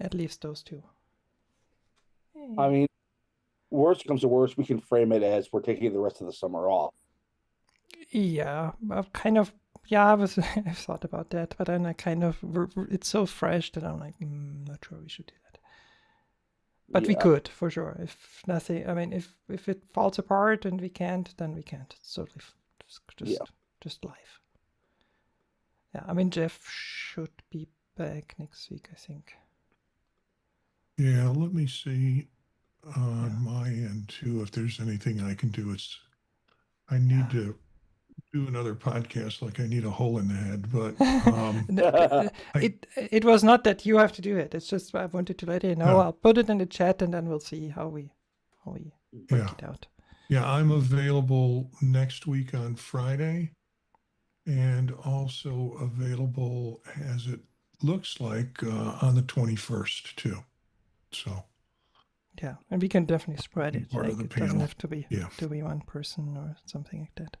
At least those two. I mean, worst comes to worst, we can frame it as we're taking the rest of the summer off. Yeah, I've kind of, yeah, I've thought about that, but then I kind of, it's so fresh that I'm like, not sure we should do that. But we could, for sure. If nothing, I mean, if it falls apart and we can't, then we can't. It's totally just life. Yeah, I mean, Jeff should be back next week, I think. Yeah, let me see on my end too if there's anything I can do. I need to do another podcast like I need a hole in the head, but it was not that you have to do it. It's just I wanted to let you know. I'll put it in the chat and then we'll see how we work it out. Yeah, I'm available next week on Friday and also available as it looks like on the 21st too. So yeah, and we can definitely spread it. Part like of the it panel. doesn't have to be one person or something like that.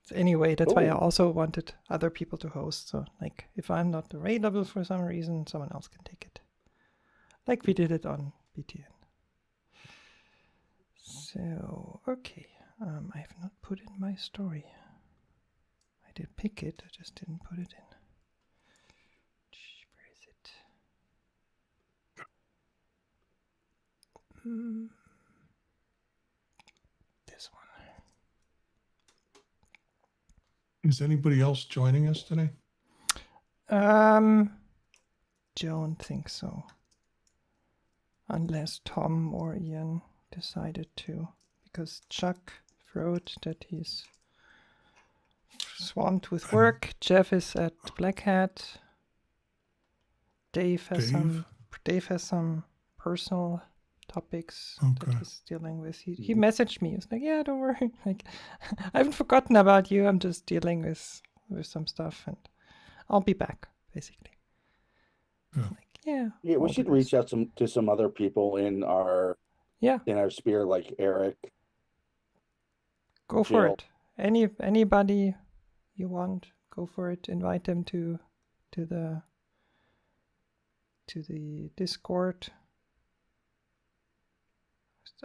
So anyway, that's why I also wanted other people to host. So like if I'm not available for some reason, someone else can take it. Like we did it on BTN. So okay, I have not put in my story. I did pick it, I just didn't put it in. Where is it? This one. Is anybody else joining us today? Don't think so. Unless Tom or Ian decided to, because Chuck wrote that he's swamped with work. Jeff is at Black Hat. Dave has some personal topics that he's dealing with. He messaged me. He's like, "Yeah, don't worry. Like, I haven't forgotten about you. I'm just dealing with some stuff, and I'll be back." Basically. Like, yeah, we should reach out to some other people in our sphere, like Eric. Go for it. Anybody you want, go for it. Invite them to the Discord.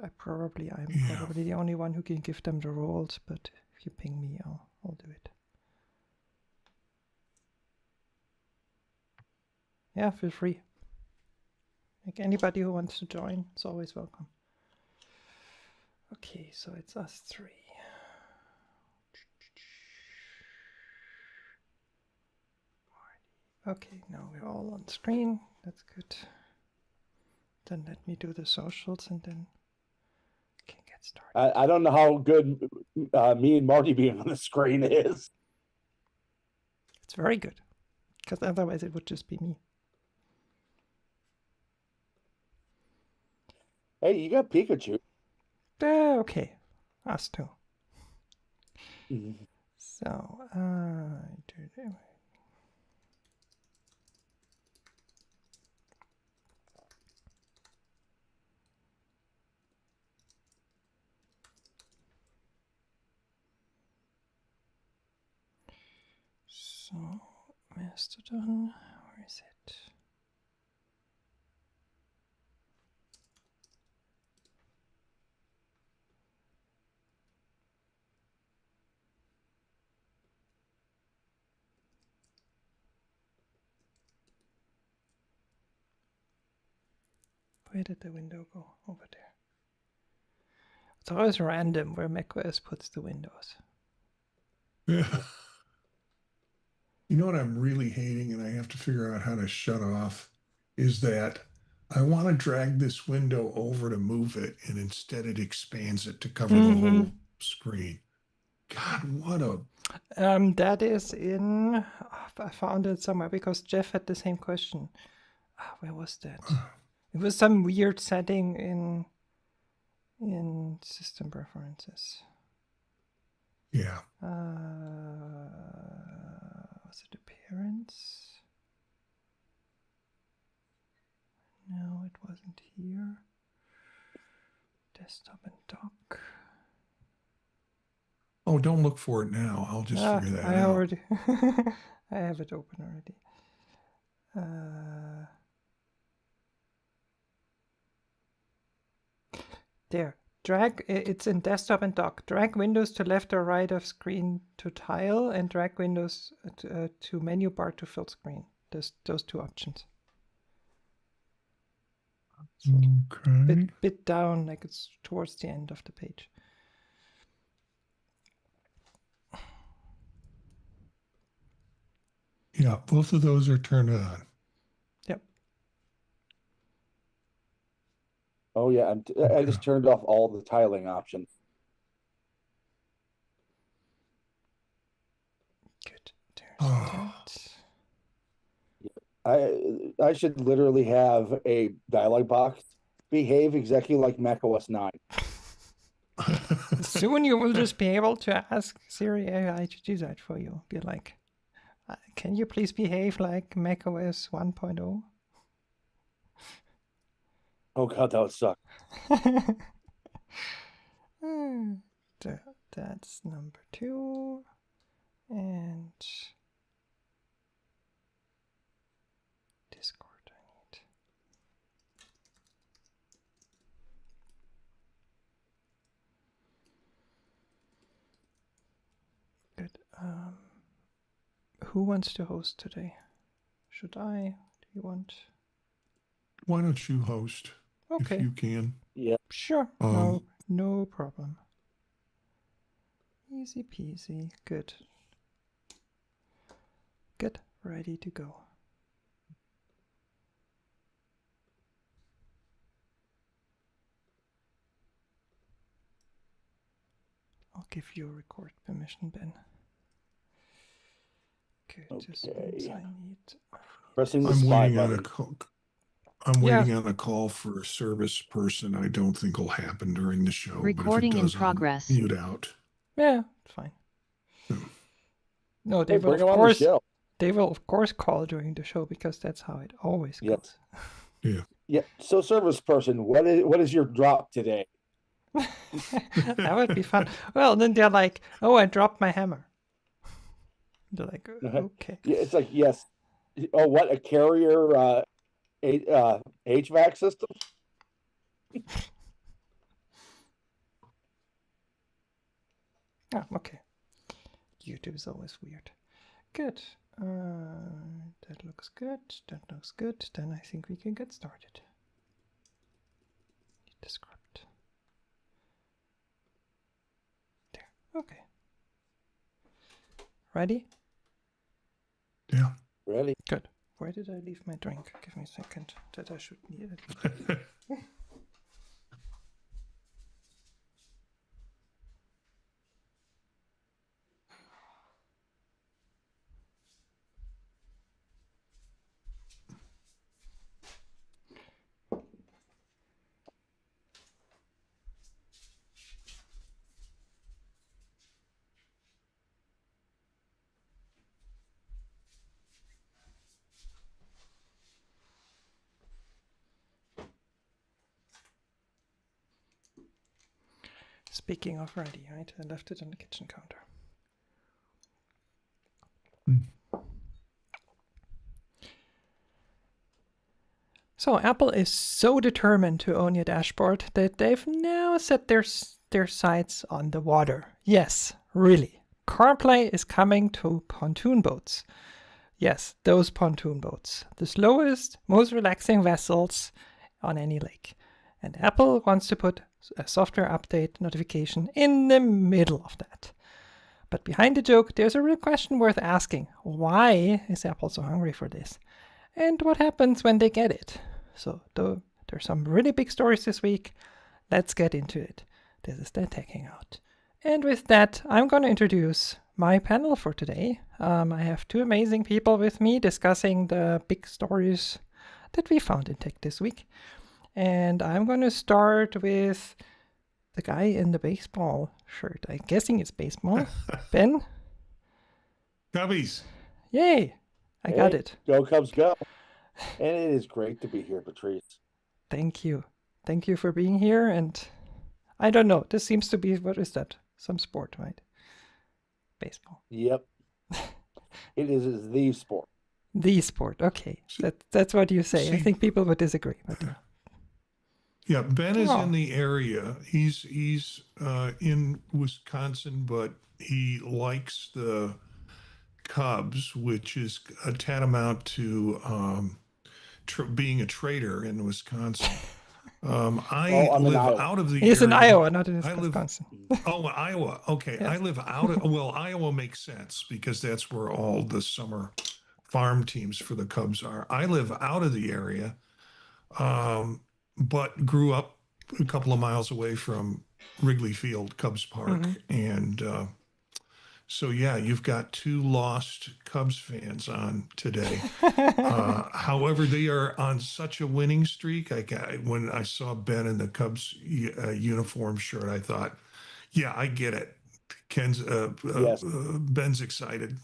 I'm probably the only one who can give them the roles, but if you ping me, I'll do it. Yeah, feel free. Like anybody who wants to join, it's always welcome. Okay, so it's us three. Okay, now we're all on screen. That's good. Then let me do the socials and then we can get started. I don't know how good me and Marty being on the screen is. It's very good, because otherwise it would just be me. Hey, you got Pikachu. Okay, us too. So, Mastodon, where is it? Where did the window go? Over there. It's always random where macOS puts the windows. Yeah. You know what I'm really hating, and I have to figure out how to shut off, is that I want to drag this window over to move it, and instead it expands it to cover the whole screen. God, what a... that is in... I found it somewhere because Jeff had the same question. Where was that? It was some weird setting in system preferences. Yeah. Was it appearance? No, it wasn't here. Desktop and dock. Oh, don't look for it now. I'll just figure that out. Already. I have it open already. There. Drag, it's in desktop and dock. Drag windows to left or right of screen to tile, and drag windows to menu bar to full screen. There's those two options. Okay. Bit down, like it's towards the end of the page. Yeah, both of those are turned on. Yep. Oh yeah, I just turned off all the tiling options. Good. There's Oh. that. I should literally have a dialog box behave exactly like macOS 9. Soon you will just be able to ask Siri AI to do that for you. Be like, can you please behave like macOS 1.0? Oh god, that would suck. That's number 2. And Discord I need. Good. Who wants to host today? Should I? Do you want? Why don't you host Okay. if you can? Yeah. Sure. No problem. Easy peasy. Good. Good. Ready to go. I'll give you a record permission, Ben. Good. This means I need. Pressing the I'm spy waiting on a button. call. I'm waiting on a call for a service person. I don't think will happen during the show. Recording but if it in does, progress. I'll mute out. Yeah, it's fine. No, they Hey, will bring of him on the course. show. They will of course call during the show because that's how it always goes. Yeah. Yeah. So, service person, what is your drop today? That would be fun. Well, then they're like, "Oh, I dropped my hammer." They're like, "Okay." Yeah, it's like, yes. Oh, what, a carrier HVAC system? Oh, okay. YouTube is always weird. Good. That looks good. That looks good. Then I think we can get started. Need the script. There. Okay. Ready? Yeah. Ready? Good. Where did I leave my drink? Give me a second. That I should need it. Speaking of ready, right? I left it on the kitchen counter. So Apple is so determined to own your dashboard that they've now set their sights on the water. Yes, really. CarPlay is coming to pontoon boats. Yes, those pontoon boats. The slowest, most relaxing vessels on any lake. And Apple wants to put a software update notification in the middle of that. But behind the joke, there's a real question worth asking. Why is Apple so hungry for this? And what happens when they get it? So there's some really big stories this week. Let's get into it. This is the Tech Hangout. And with that, I'm going to introduce my panel for today. I have 2 amazing people with me discussing the big stories that we found in tech this week. And I'm going to start with the guy in the baseball shirt. I'm guessing it's baseball. Ben? Cubbies. Yay! I got it. Go Cubs, go. And it is great to be here, Patrice. Thank you. Thank you for being here. And I don't know. This seems to be, what is that? Some sport, right? Baseball. Yep. It is the sport. The sport. Okay. That's what you say. I See- think people would disagree. But Yeah, Ben is Oh. in the area. He's in Wisconsin, but he likes the Cubs, which is a tantamount to being a trader in Wisconsin. I Oh, I'm in live Iowa. out of the He's in area. Iowa, not in I live, Wisconsin. Iowa. Okay. I Yes. live well, Iowa makes sense because that's where all the summer farm teams for the Cubs are. I live out of the area, but grew up a couple of miles away from Wrigley Field, Cubs Park. And so, yeah, you've got two lost Cubs fans on today. However, they are on such a winning streak. When I saw Ben in the Cubs uniform shirt, I thought, yeah, I get it. Yes. Ben's excited.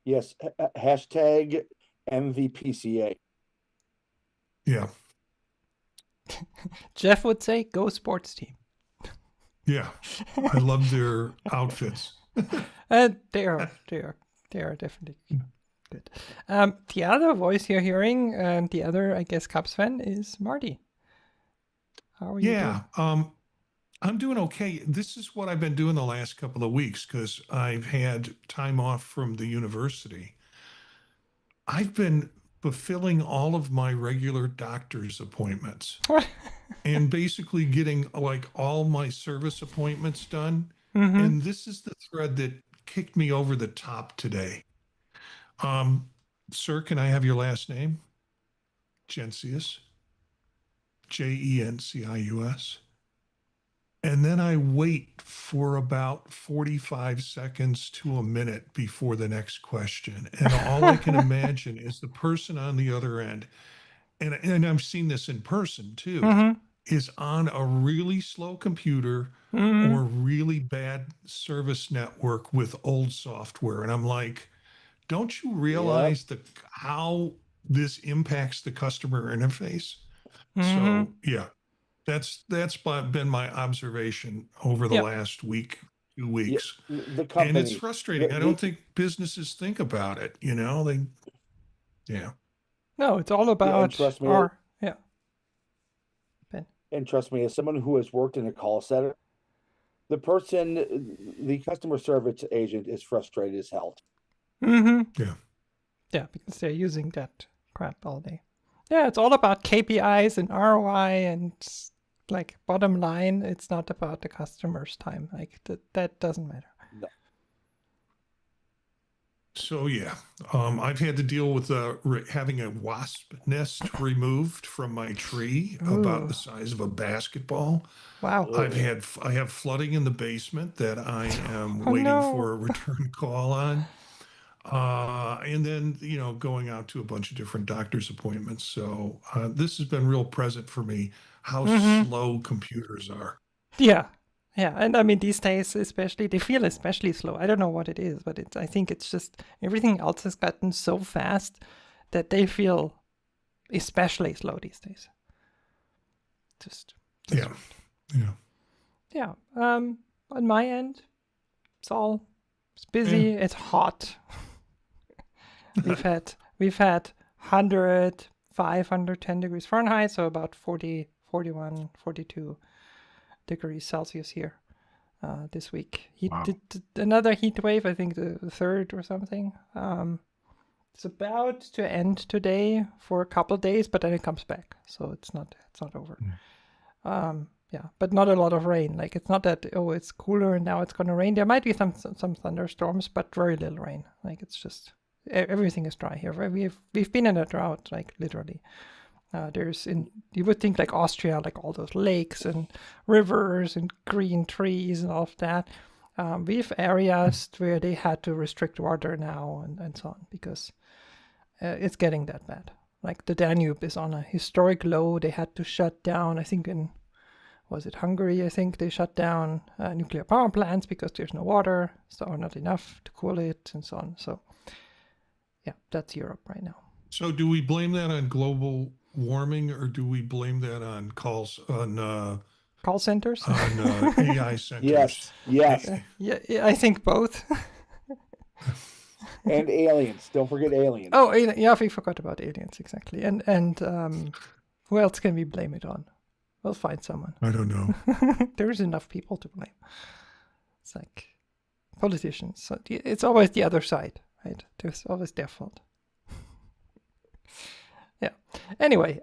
Yes. Hashtag MVPCA. Yeah. Jeff would say, "Go sports team." Yeah. I love their outfits. They are definitely good. The other voice you're hearing, the other, I guess, Cubs fan is Marty. How are you doing? I'm doing okay. This is what I've been doing the last couple of weeks because I've had time off from the university. I've been fulfilling all of my regular doctor's appointments and basically getting like all my service appointments done. And this is the thread that kicked me over the top today. Sir, can I have your last name? Gencius. Jencius. And then I wait for about 45 seconds to a minute before the next question. And all I can imagine is the person on the other end, and I've seen this in person too, is on a really slow computer or really bad service network with old software. And I'm like, don't you realize how this impacts the customer interface? So yeah, that's been my observation over the last 2 weeks. The And it's company. frustrating. I don't think businesses think about it, No, it's all and about trust me, Ben. and trust me, as someone who has worked in a call center, the customer service agent is frustrated as hell. Yeah, because they're using that crap all day. Yeah, it's all about KPIs and ROI and like bottom line. It's not about the customer's time. Like that doesn't matter. No. So yeah, I've had to deal with having a wasp nest removed from my tree about the size of a basketball. Wow. I have flooding in the basement that I am waiting for a return call on. And then, going out to a bunch of different doctor's appointments. So this has been real present for me, how slow computers are. Yeah. Yeah. And I mean, these days, especially, they feel especially slow. I don't know what it is, but I think it's just everything else has gotten so fast that they feel especially slow these days. Just yeah. On my end, it's busy. Yeah. It's hot. We've had 100, 510 degrees Fahrenheit, so about 40, 41, 42 degrees Celsius here this week. Another heat wave, I think the third or something. It's about to end today for a couple of days, but then it comes back, so it's not over. Yeah, but not a lot of rain. Like it's not that it's cooler and now it's going to rain. There might be some thunderstorms, but very little rain. Like it's just everything is dry here. We've been in a drought, like literally. You would think like Austria, like all those lakes and rivers and green trees and all of that. We have areas where they had to restrict water now and so on because it's getting that bad. Like the Danube is on a historic low. They had to shut down, I think was it Hungary? I think they shut down nuclear power plants because there's no water, or not enough to cool it and so on. So yeah, that's Europe right now. So do we blame that on global warming or do we blame that on call centers? On AI centers? Yes. Yeah, I think both. And aliens. Don't forget aliens. Oh, yeah, we forgot about aliens, exactly. And who else can we blame it on? We'll find someone. I don't know. There's enough people to blame. It's like politicians. So it's always the other side, right? There's always their fault. Yeah. Anyway,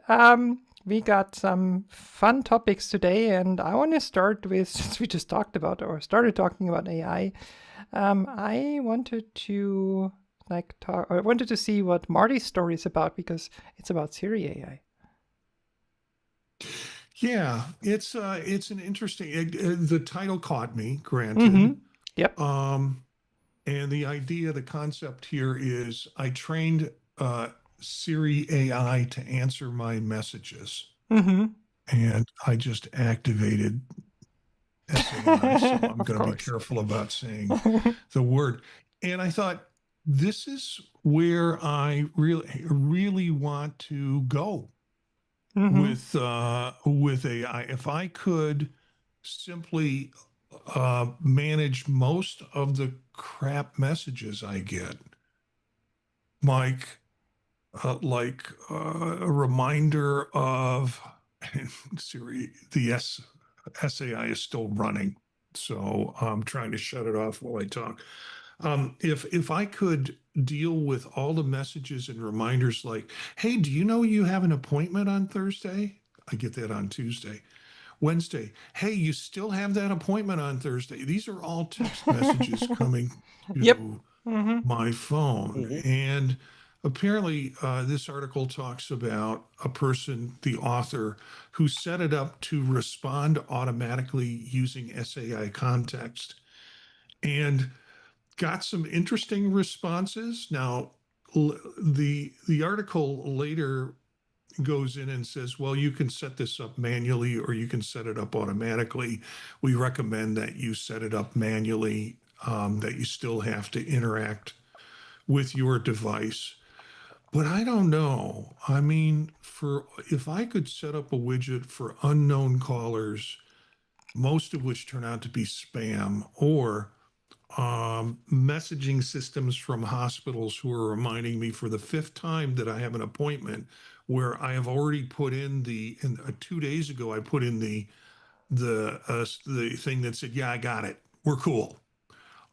we got some fun topics today, and I want to start with, since we just talked about or started talking about AI, I wanted to I wanted to see what Marty's story is about, because it's about Siri AI. Yeah, it's an interesting. The title caught me, granted. Yep. And the idea, the concept here is I trained Siri AI to answer my messages, and I just activated SAI, so I'm going to be careful about saying the word. And I thought, this is where I really want to go with AI. If I could simply manage most of the crap messages I get, like a reminder of Siri, the SAI is still running, so I'm trying to shut it off while I talk. If I could deal with all the messages and reminders like, hey, do you know you have an appointment on Thursday? I get that on Tuesday. Wednesday, hey, you still have that appointment on Thursday. These are all text messages coming to my phone. And apparently this article talks about a person, the author, who set it up to respond automatically using SAI context and got some interesting responses. Now, the article later goes in and says, well, you can set this up manually or you can set it up automatically. We recommend that you set it up manually, that you still have to interact with your device. But I don't know. I mean, if I could set up a widget for unknown callers, most of which turn out to be spam, or messaging systems from hospitals who are reminding me for the 5th time that I have an appointment, where I have already put in 2 days ago, I put in the thing that said, yeah, I got it. We're cool.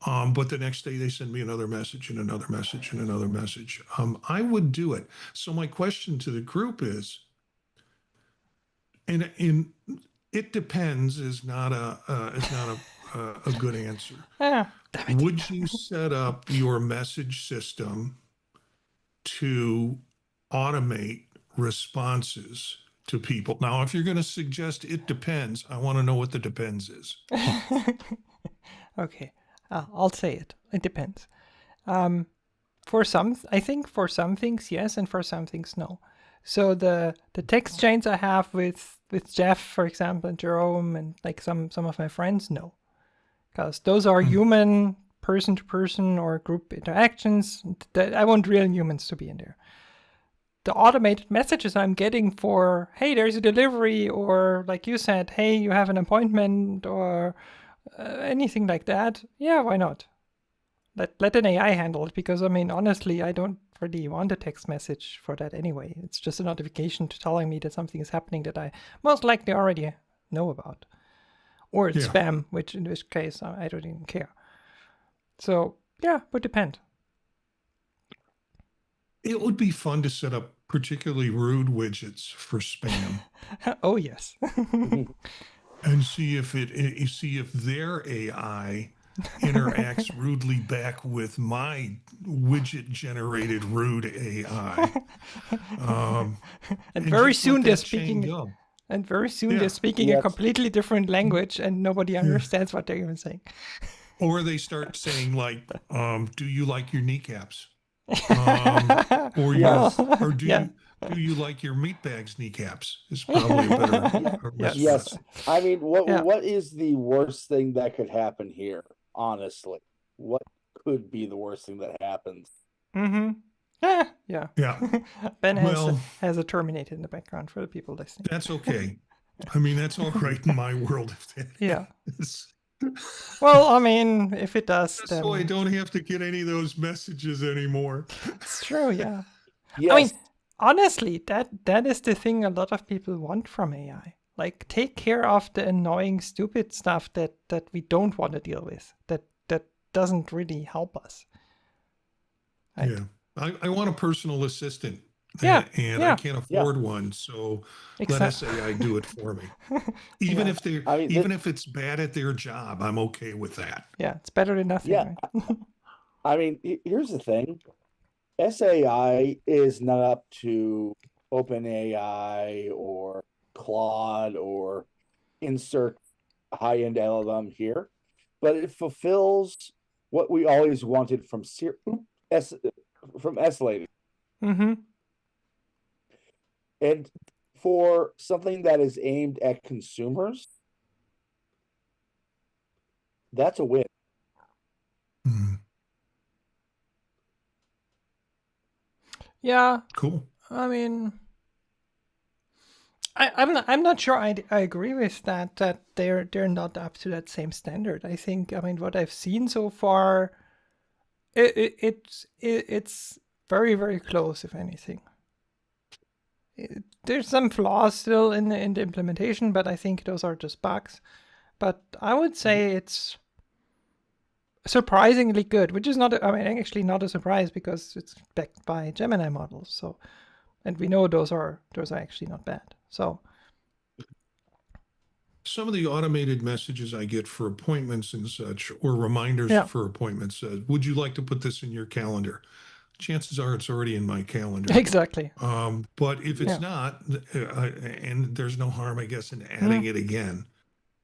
But the next day they send me another message and another message and another message. I would do it. So my question to the group is, and it depends is not a good answer. Would you set up your message system to automate responses to people? Now, if you're going to suggest it depends, I want to know what the depends is. Okay, I'll say it. It depends. I think for some things yes, and for some things no. So the text chains I have with Jeff, for example, and Jerome, and like some of my friends, no. Because those are human, person-to-person or group interactions. I want real humans to be in there. The automated messages I'm getting for, hey, there's a delivery, or like you said, hey, you have an appointment, or anything like that, yeah, why not? Let an AI handle it, because, I mean, honestly, I don't really want a text message for that anyway. It's just a notification telling me that something is happening that I most likely already know about. Or it's spam, which in this case, I don't even care. So, yeah, would depend. It would be fun to set up particularly rude widgets for spam. Oh, yes. And see if their AI interacts rudely back with my widget-generated rude AI. And very soon they're speaking... And very soon they're speaking a completely different language and nobody understands what they're even saying. Or they start saying like, do you like your kneecaps? Or do you like your meat bags kneecaps? Is probably a better response. Yes. I mean, what is the worst thing that could happen here? Honestly, what could be the worst thing that happens? Yeah. Ben Well, has a Terminator in the background for the people listening. That's okay. I mean, that's all right in my world. Well, I mean, if it does, then... So I don't have to get any of those messages anymore. It's true, Yes. I mean, honestly, that is the thing a lot of people want from AI. Like, take care of the annoying, stupid stuff that we don't want to deal with, that doesn't really help us. Right? Yeah. I want a personal assistant. Yeah. And yeah. I can't afford one, so let SAI do it for me. Even Yeah. if they're even if it's bad at their job, I'm okay with that. Yeah, it's better than nothing. Yeah. Right? I mean, here's the thing. SAI is not up to OpenAI or Claude or insert high-end LLM here, but it fulfills what we always wanted from S-Lady. Mm-hmm. And for something that is aimed at consumers, that's a win. Mhm. Yeah. Cool. I mean, I'm not sure I agree with that they're not up to that same standard. I think, I mean, what I've seen so far, it's very, very close, if anything. There's some flaws still in the implementation, but I think those are just bugs. But I would say it's surprisingly good, which is not, I mean, actually not a surprise because it's backed by Gemini models. So, and we know those are actually not bad. So some of the automated messages I get for appointments and such, or reminders Yeah. for appointments, would you like to put this in your calendar? Chances are it's already in my calendar. exactly. But if it's Yeah. not, and there's no harm, I guess, in adding it again.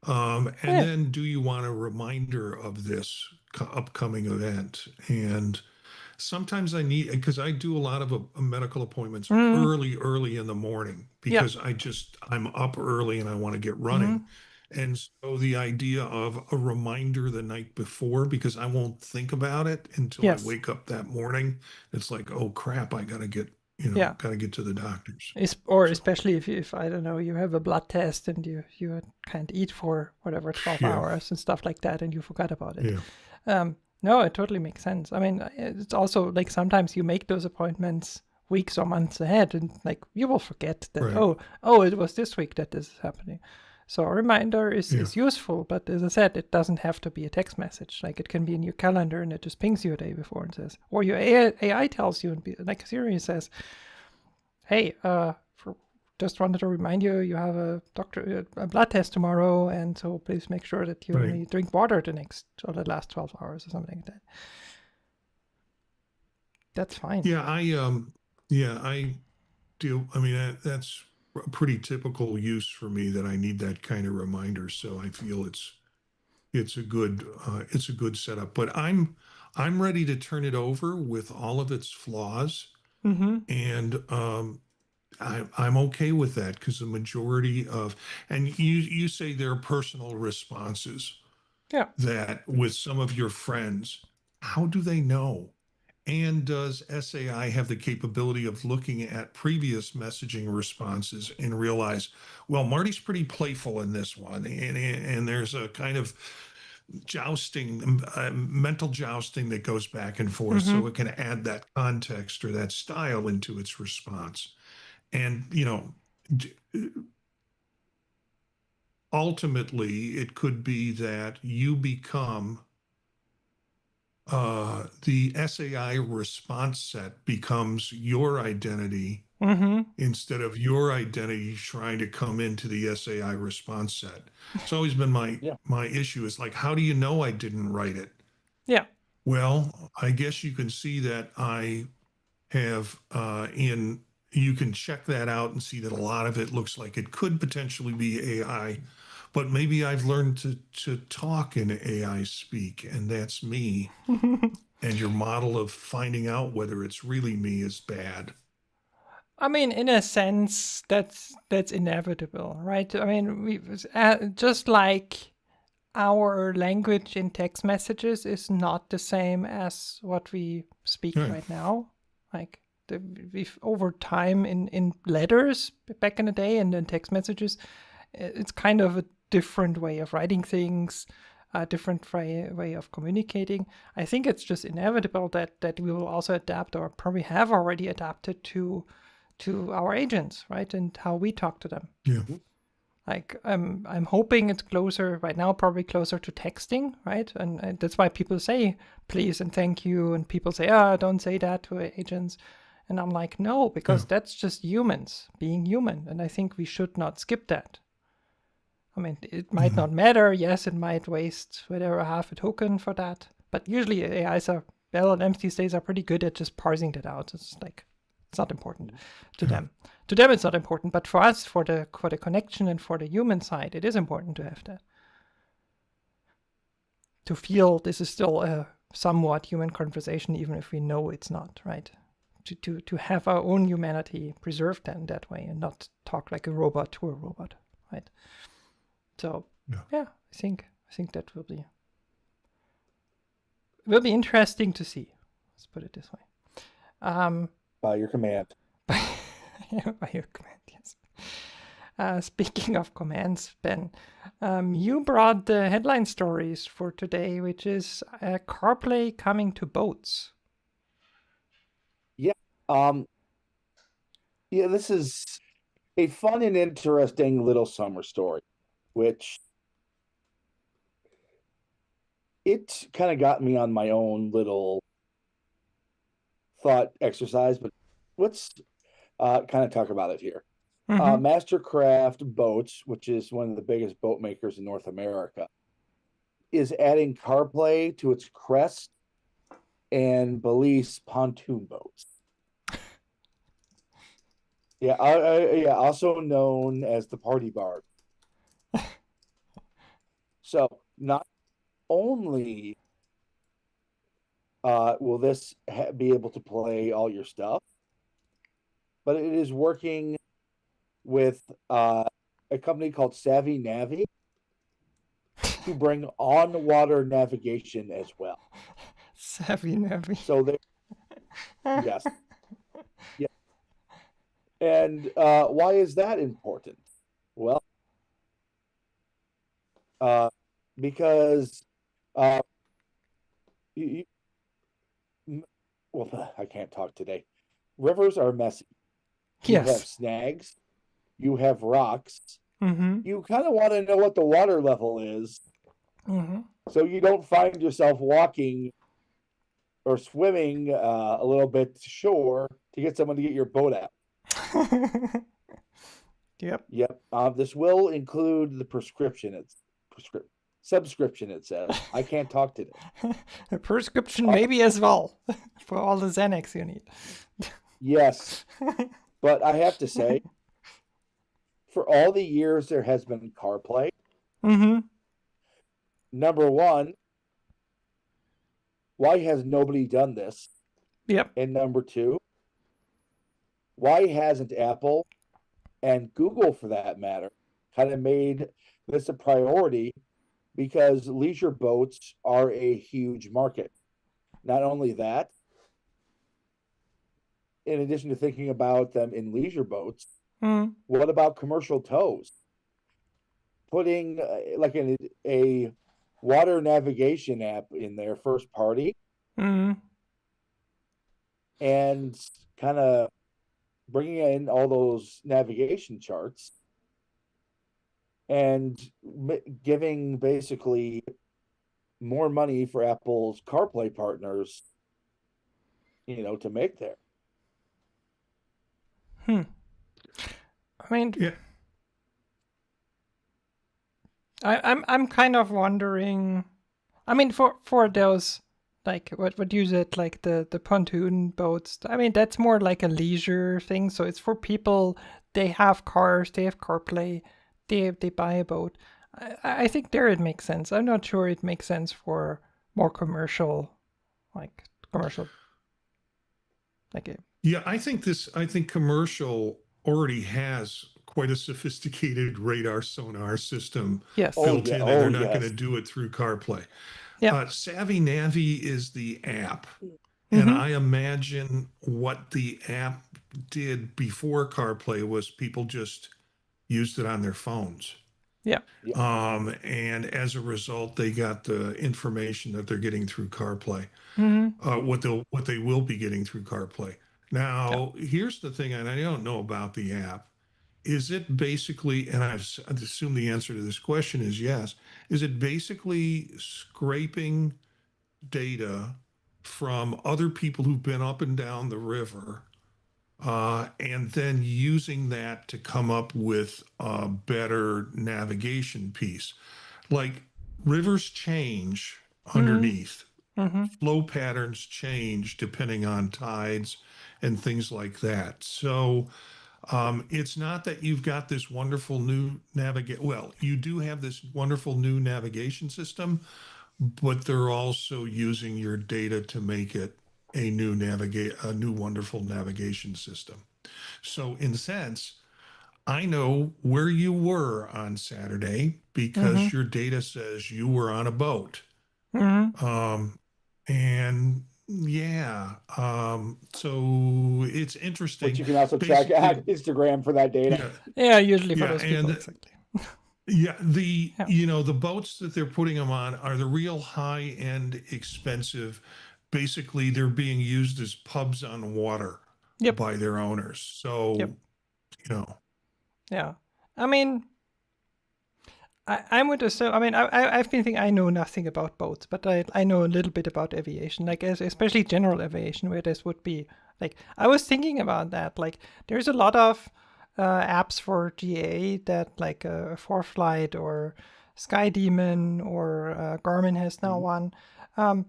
And Yeah. then do you want a reminder of this upcoming event? And sometimes I need, because I do a lot of medical appointments early in the morning because I'm up early and I want to get running. And so the idea of a reminder the night before, because I won't think about it until I Yes. wake up that morning. It's like, oh crap, I got to get, got to get to the doctors. Especially if I don't know, you have a blood test and you can't eat for whatever 12 hours and stuff like that, and you forgot about it. Yeah. No, it totally makes sense. I mean, it's also like sometimes you make those appointments weeks or months ahead, and like you will forget that. Right. Oh, it was this week that this is happening. So a reminder is useful, but as I said, it doesn't have to be a text message. Like it can be in your calendar, and it just pings you a day before and says, or your AI tells you, and like Siri says, "Hey, just wanted to remind you, you have a blood test tomorrow, and so please make sure that you only drink water the last 12 hours or something like that." That's fine. Yeah, I do. I mean, that's a pretty typical use for me that I need that kind of reminder. So I feel it's a good setup. But I'm ready to turn it over with all of its flaws, and I'm okay with that because the majority of, and you say they're personal responses. Yeah. That with some of your friends, how do they know? And does SAI have the capability of looking at previous messaging responses and realize, well, Marty's pretty playful in this one, and there's a kind of jousting, mental jousting that goes back and forth, so it can add that context or that style into its response. And ultimately, it could be that you become the SAI response set becomes your identity instead of your identity trying to come into the SAI response set. It's always been my issue is like, how do you know I didn't write it? Yeah. Well, I guess you can see that I have you can check that out and see that a lot of it looks like it could potentially be AI, but maybe I've learned to talk in AI speak, and that's me. And your model of finding out whether it's really me is bad. I mean, in a sense, that's inevitable, right? I mean, we just like our language in text messages is not the same as what we speak right now. Like we've over time in letters back in the day and in text messages, it's kind of a different way of writing things, a different way of communicating. I think it's just inevitable that we will also adapt, or probably have already adapted to our agents, right? And how we talk to them. Yeah. Like I'm hoping it's closer right now, probably closer to texting, right? And that's why people say please and thank you, and people say, don't say that to agents. And I'm like, no, because Yeah. that's just humans being human, and I think we should not skip that. I mean, it might not matter. Yes, it might waste whatever half a token for that, but usually AIs are LLMs these days are pretty good at just parsing that out. It's like it's not important to Yeah. them. To them, it's not important, but for us, for the connection and for the human side, it is important to have that. To feel this is still a somewhat human conversation, even if we know it's not, right? To have our own humanity preserved then that way and not talk like a robot to a robot, right? So yeah, I think that will be interesting to see. Let's put it this way. By your command. By your command, yes. Speaking of commands, Ben, you brought the headline stories for today, which is CarPlay coming to boats. Yeah. Yeah, this is a fun and interesting little summer story, which it kind of got me on my own little thought exercise, but let's kind of talk about it here. Mastercraft Boats, which is one of the biggest boat makers in North America, is adding CarPlay to its Crest and Belize pontoon boats. Yeah, also known as the party barge. So not only will this be able to play all your stuff, but it is working with a company called Savvy Navi to bring on-water navigation as well. Savvy Navi. So they, yes, yeah. And why is that important? Well, because well, I can't talk today. Rivers are messy. You have Yes. snags. You have rocks. Mm-hmm. You kind of want to know what the water level is, so you don't find yourself walking or swimming a little bit to shore to get someone to get your boat out. Yep. This will include the subscription. It says I can't talk today. A prescription maybe as well for all the Xanax you need. Yes, but I have to say, for all the years there has been CarPlay, number one, why has nobody done this? Yep. And number two, why hasn't Apple and Google, for that matter, kind of made this a priority? Because leisure boats are a huge market. Not only that, in addition to thinking about them in leisure boats, what about commercial tows? Putting like a water navigation app in there first party, and kind of bringing in all those navigation charts and giving basically more money for Apple's CarPlay partners, to make there. I mean, yeah. I'm kind of wondering. I mean, for those like what you said, like the pontoon boats. I mean, that's more like a leisure thing. So it's for people. They have cars. They have CarPlay. They buy a boat. I think there it makes sense. I'm not sure it makes sense for more commercial. Like Yeah, I think commercial already has quite a sophisticated radar sonar system built in, and they're not going to do it through CarPlay. Yeah. Savvy Navi is the app, and I imagine what the app did before CarPlay was people just used it on their phones. Yeah. And as a result, they got the information that they're getting through CarPlay, what they will be getting through CarPlay. Now, here's the thing, and I don't know about the app. is it basically, and I assume the answer to this question is yes, is it basically scraping data from other people who've been up and down the river, and then using that to come up with a better navigation piece? Like, rivers change underneath, Mm-hmm. flow patterns change depending on tides and things like that. So it's not that you've got this wonderful new well, you do have this wonderful new navigation system, but they're also using your data to make it a new wonderful navigation system. So in a sense, I know where you were on Saturday Mm-hmm. because your data says you were on a boat. Mm-hmm. And yeah, so it's Which interesting. you can also track Basically, Instagram for that data. Yeah, usually for yeah, those people, and exactly. yeah, Yeah. the boats that they're putting them on are the real high end, expensive. Basically, they're being used as pubs on water Yep. by their owners. So, Yep. Yeah. I mean, I would assume. I mean, I've been thinking I know nothing about boats, but I know a little bit about aviation, like especially general aviation, where this would be like. I was thinking about that. Like, there's a lot of apps for GA that, like, ForeFlight or Sky Demon or Garmin has now one. Where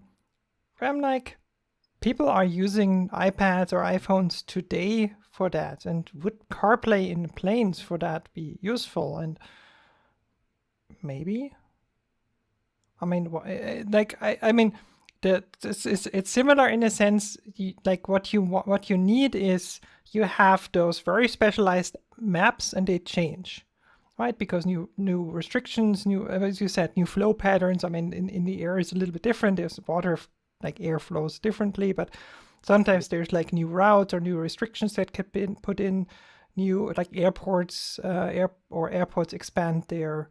I'm like, people are using iPads or iPhones today for that, and would CarPlay in planes for that be useful? And maybe. I mean, like I mean, it's similar in a sense. Like what you need is you have those very specialized maps, and they change, right? Because new restrictions, new, as you said, new flow patterns. I mean, in the air is a little bit different. There's water, like air flows differently, but sometimes there's like new routes or new restrictions that can be put in. New, like, airports, airports expand their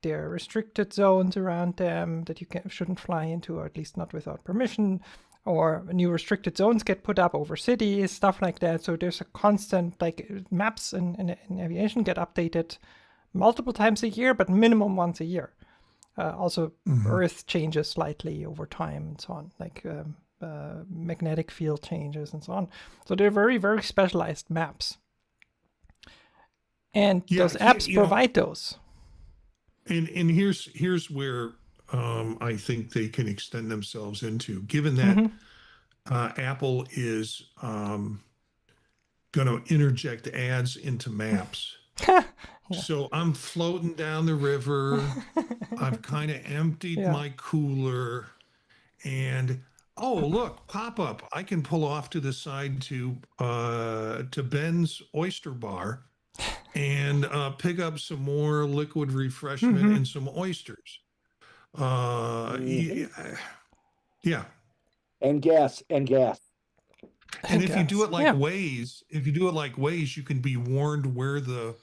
restricted zones around them that you shouldn't fly into, or at least not without permission, or new restricted zones get put up over cities, stuff like that. So there's a constant, like, maps in aviation get updated multiple times a year, but minimum once a year. Also, Earth changes slightly over time and so on, like magnetic field changes and so on. So they're very, very specialized maps. And those apps provide those. And here's where I think they can extend themselves into, given that Apple is going to interject ads into maps. Yeah. So I'm floating down the river. I've kind of emptied my cooler, and oh, look, pop up! I can pull off to the side to Ben's Oyster Bar and pick up some more liquid refreshment and some oysters. Yeah. And gas. And if you do it like Waze, you can be warned where the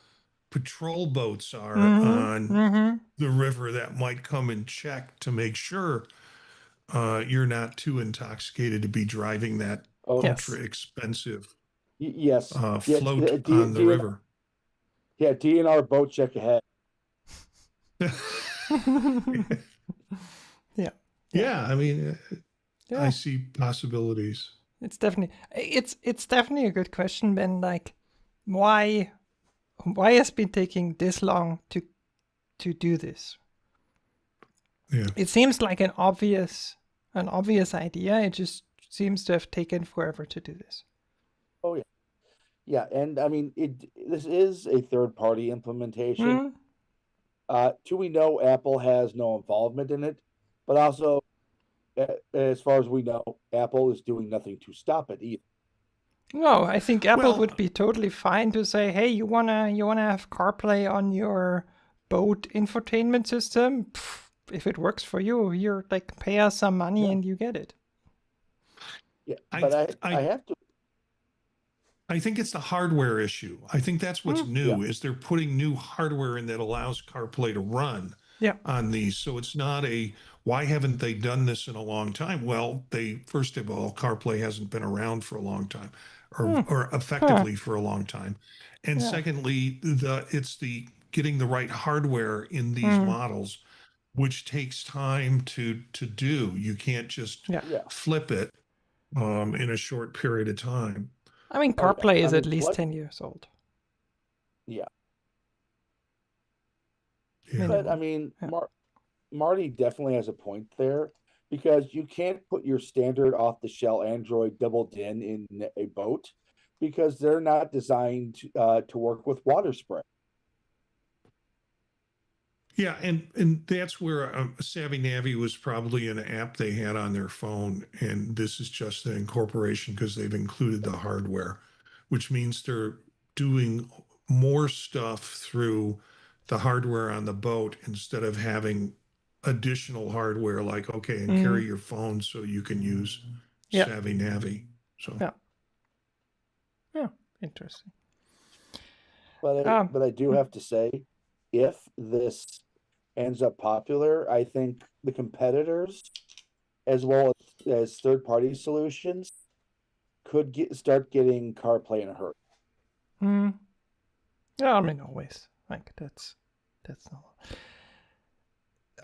patrol boats are on the river that might come and check to make sure you're not too intoxicated to be driving that ultra expensive float on the river. Yeah, DNR boat check ahead. Yeah. I mean, I see possibilities. It's definitely a good question, Ben. Like, why has it been taking this long to do this? Yeah. It seems like an obvious idea. It just seems to have taken forever to do this. Oh yeah. Yeah, and I mean, this is a third-party implementation. Do we know Apple has no involvement in it? But also, as far as we know, Apple is doing nothing to stop it either. No, I think Apple would be totally fine to say, "Hey, you wanna have CarPlay on your boat infotainment system? Pff, if it works for you, you're like, pay us some money and you get it." Yeah, but I have to. I think it's the hardware issue. I think that's what's new is they're putting new hardware in that allows CarPlay to run. Yeah. on these. So it's not why haven't they done this in a long time? Well, first of all, CarPlay hasn't been around for a long time, or Huh. effectively for a long time. And Yeah. secondly, it's the getting the right hardware in these models, which takes time to do. You can't just Yeah. Yeah. flip it in a short period of time. I mean, Oh, yeah. CarPlay is I at mean, least 10 years old. yeah. Yeah. But I Minimum. mean, Yeah. Marty definitely has a point there, because you can't put your standard off-the-shelf Android double din in a boat, because they're not designed to work with water spray. Yeah, and that's where Savvy Navi was probably an app they had on their phone, and this is just an incorporation because they've included the hardware, which means they're doing more stuff through the hardware on the boat instead of having additional hardware like, okay, and carry your phone so you can use Yeah. Savvy Navi. So Yeah. Yeah. Interesting. But I do have to say, if this ends up popular, I think the competitors, as well as third-party solutions, could start getting CarPlay in a hurry. Yeah, I mean, always. Like, that's normal.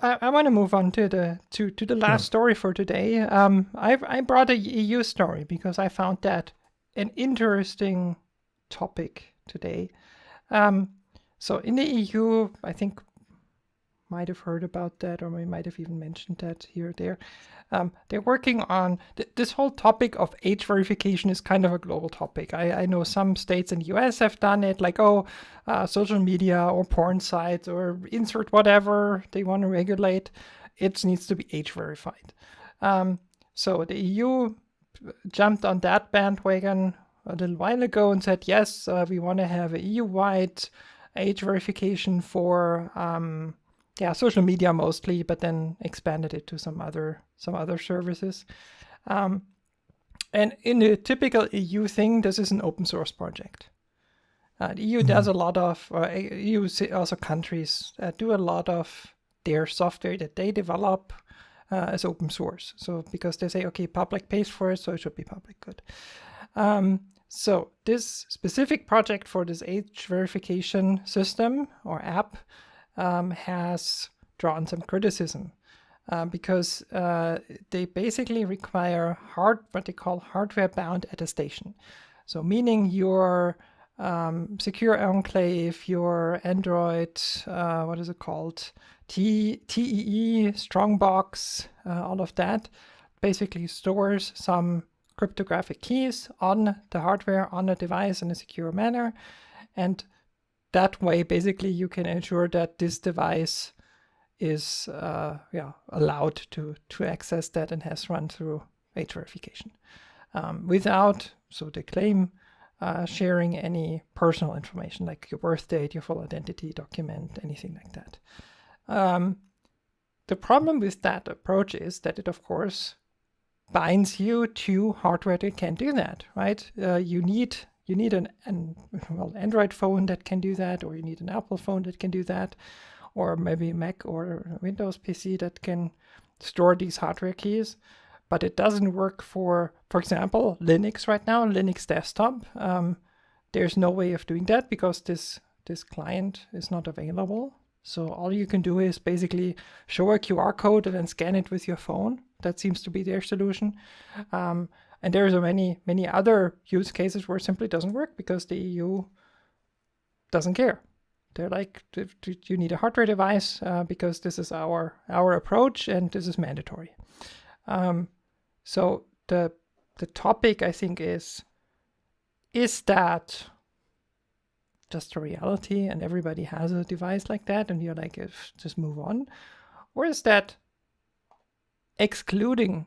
I want to move on to the last story for today. I brought a EU story because I found that an interesting topic today. So in the EU, I think might have heard about that, or we might have even mentioned that here or there. They're working on this whole topic of age verification is kind of a global topic. I know some states in the US have done it, like, social media or porn sites or insert whatever they want to regulate. It needs to be age verified. So the EU jumped on that bandwagon a little while ago and said, yes, we want to have a EU-wide age verification for social media mostly, but then expanded it to some other services. And in the typical EU thing, this is an open source project. The EU does a lot of, EU also countries do a lot of their software that they develop as open source. So because they say, okay, public pays for it, so it should be public good. So this specific project for this age verification system or app has drawn some criticism because they basically require what they call hardware-bound attestation. So meaning your secure enclave, your Android, what is it called? TEE, Strongbox, all of that basically stores some cryptographic keys on the hardware, on the device in a secure manner. And that way, basically, you can ensure that this device is allowed to access that and has run through age verification without, so they claim, sharing any personal information like your birth date, your full identity document, anything like that. The problem with that approach is that it, of course, binds you to hardware that can do that, right? You need an Android phone that can do that, or you need an Apple phone that can do that, or maybe a Mac or a Windows PC that can store these hardware keys. But it doesn't work for example, Linux right now, Linux desktop. There's no way of doing that because this client is not available. So all you can do is basically show a QR code and then scan it with your phone. That seems to be their solution. And there's many other use cases where it simply doesn't work because the EU doesn't care. They're like, you need a hardware device because this is our approach and this is mandatory. So the topic, I think, is that just a reality and everybody has a device like that and you're like, just move on? Or is that excluding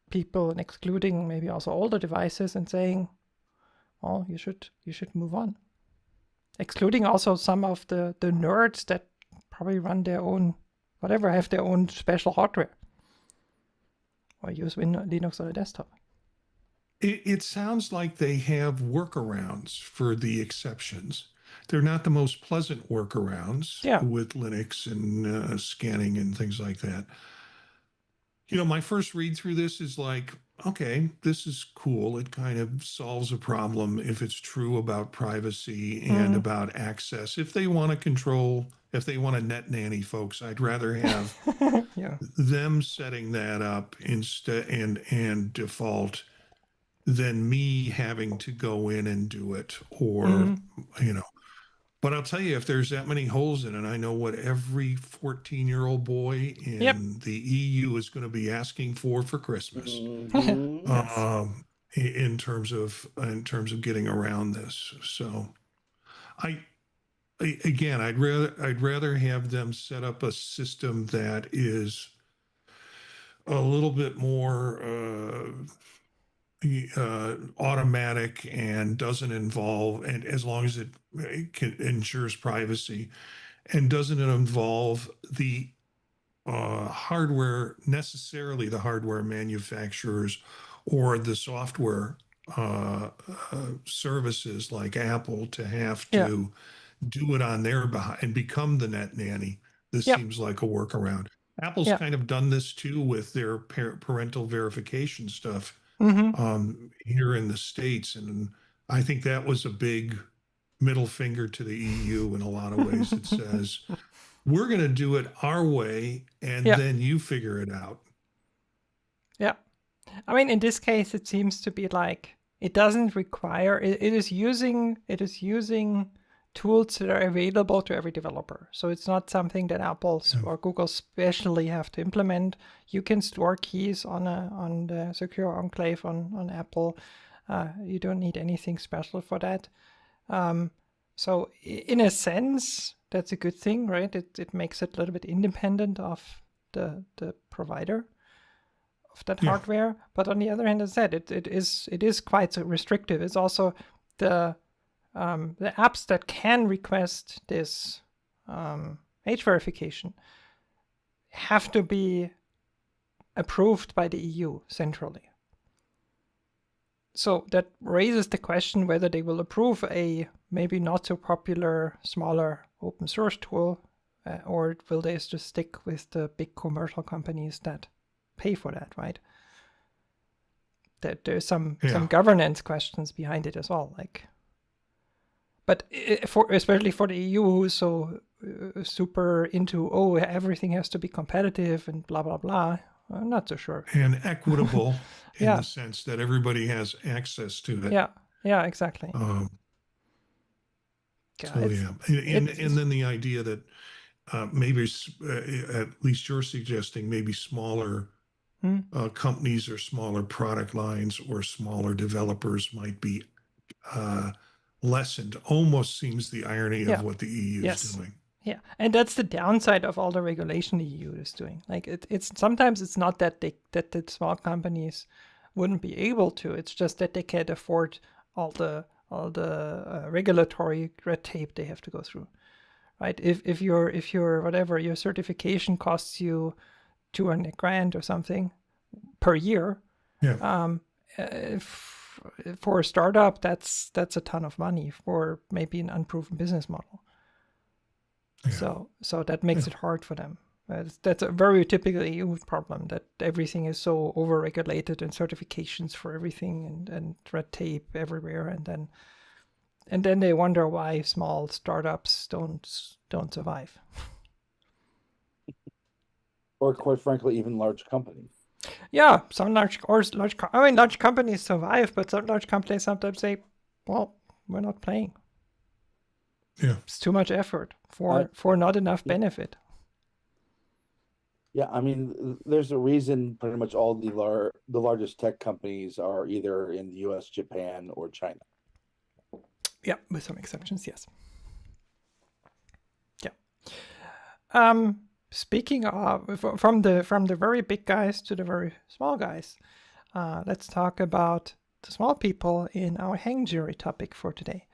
people and excluding maybe also older devices and saying, well, you should move on? Excluding also some of the nerds that probably run their own, whatever, have their own special hardware or use Linux on a desktop. It sounds like they have workarounds for the exceptions. they're not the most pleasant workarounds Yeah. with Linux and scanning and things like that. My first read through this is like, okay, this is cool. It kind of solves a problem if it's true about privacy and about access. If they want to control, if they want to net nanny folks, I'd rather have Yeah. them setting that up instead and default than me having to go in and do it, or but I'll tell you, if there's that many holes in it, I know what every 14-year-old boy Yep. in the EU is going to be asking for Christmas. Yes. In terms of getting around this. So again, I'd rather have them set up a system that is a little bit more automatic and doesn't involve, and as long as it ensures privacy and doesn't involve the hardware, necessarily the hardware manufacturers or the software services like Apple to have to do it on their behalf and become the net nanny. This seems like a workaround. Apple's kind of done this too with their parental verification stuff here in the States. And I think that was a big middle finger to the EU in a lot of ways. It says, we're going to do it our way, and then you figure it out. Yeah. I mean, in this case, it seems to be like it doesn't require, it is using tools that are available to every developer. So it's not something that Apple or Google specially have to implement. You can store keys on the secure enclave on Apple. You don't need anything special for that. So in a sense, that's a good thing, right? It makes it a little bit independent of the provider of that hardware. But on the other hand, as I said, it is quite restrictive. It's also the apps that can request this age verification have to be approved by the EU centrally. So that raises the question whether they will approve a maybe not so popular, smaller open source tool, or will they just stick with the big commercial companies that pay for that, right? That there's some governance questions behind it as well, like. But especially for the EU, who's so super into, everything has to be competitive and blah, blah, blah, I'm not so sure. And equitable in the sense that everybody has access to it. Yeah, exactly. And then the idea that maybe, at least you're suggesting, maybe smaller companies or smaller product lines or smaller developers might be lessened. Almost seems the irony of what the EU is doing. Yeah, and that's the downside of all the regulation the EU is doing. Like it's sometimes it's not that the small companies wouldn't be able to. It's just that they can't afford all the regulatory red tape they have to go through, right? If your whatever your certification costs you $200,000 or something per year, for a startup, that's a ton of money for maybe an unproven business model. So that makes it hard for them. That's a very typical EU problem, that everything is so over-regulated and certifications for everything and red tape everywhere, and then they wonder why small startups don't survive. Or quite frankly, even large companies. Yeah, some large companies survive, but some large companies sometimes say, "Well, we're not playing. It's too much effort for not enough benefit." Yeah, I mean, there's a reason pretty much all the largest tech companies are either in the US, Japan, or China. Yeah, with some exceptions, yes. Yeah. Speaking of from the very big guys to the very small guys, let's talk about the small people in our hang jury topic for today.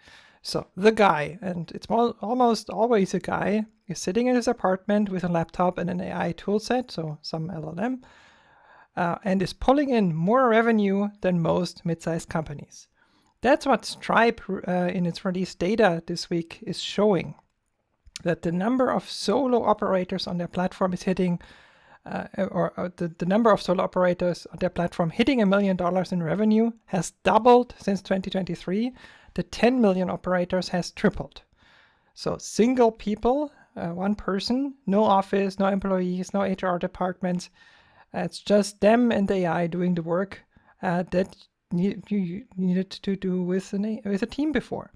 So the guy, and it's almost always a guy, is sitting in his apartment with a laptop and an AI toolset, so some LLM, and is pulling in more revenue than most mid-sized companies. That's what Stripe in its release data this week is showing, that the number of solo operators on their platform is hitting, the number of solo operators on their platform hitting $1 million in revenue has doubled since 2023. The 10 million operators has tripled. So single people, one person, no office, no employees, no HR departments. It's just them and the AI doing the work that you needed to do with a team before.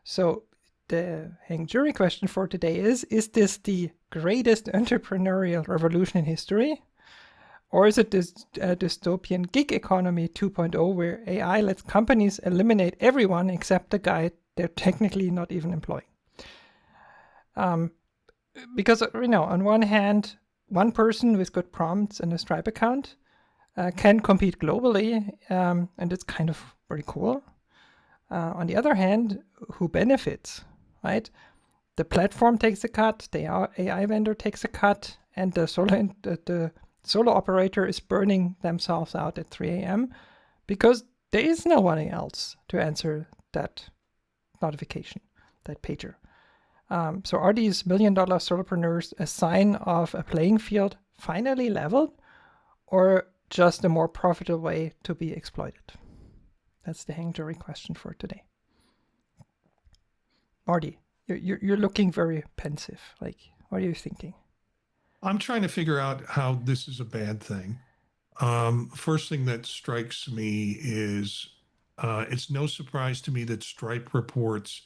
So the hang jury question for today is this the greatest entrepreneurial revolution in history? Or is it this dystopian gig economy 2.0 where AI lets companies eliminate everyone except the guy they're technically not even employing? Because, on one hand, one person with good prompts and a Stripe account can compete globally, and it's kind of very cool. On the other hand, who benefits, right? The platform takes a cut, the AI vendor takes a cut, and the solo operator is burning themselves out at 3 a.m. because there is no one else to answer that notification, that pager. So are these $1 million solopreneurs a sign of a playing field finally leveled, or just a more profitable way to be exploited? That's the hang jury question for today. Marty, you're looking very pensive. Like, what are you thinking? I'm trying to figure out how this is a bad thing. First thing that strikes me is it's no surprise to me that Stripe reports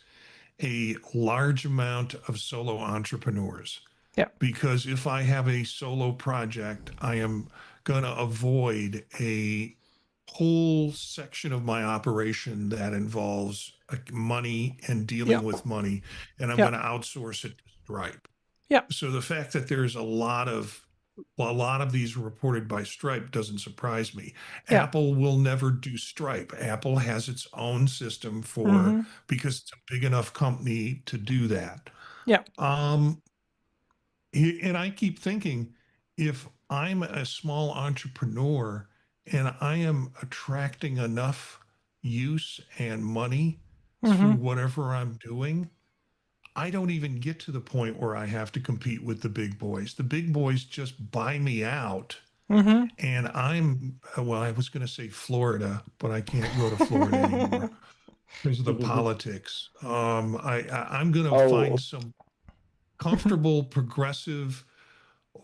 a large amount of solo entrepreneurs. Yeah. Because if I have a solo project, I am going to avoid a whole section of my operation that involves money and dealing with money, and I'm going to outsource it to Stripe. Yeah. So the fact that there's a lot of these reported by Stripe doesn't surprise me. Yeah. Apple will never do Stripe. Apple has its own system because it's a big enough company to do that. Yeah. And I keep thinking, if I'm a small entrepreneur and I am attracting enough use and money through whatever I'm doing, I don't even get to the point where I have to compete with the big boys. The big boys just buy me out. And I was going to say Florida, but I can't go to Florida anymore because of the politics. I'm going to find some comfortable, progressive,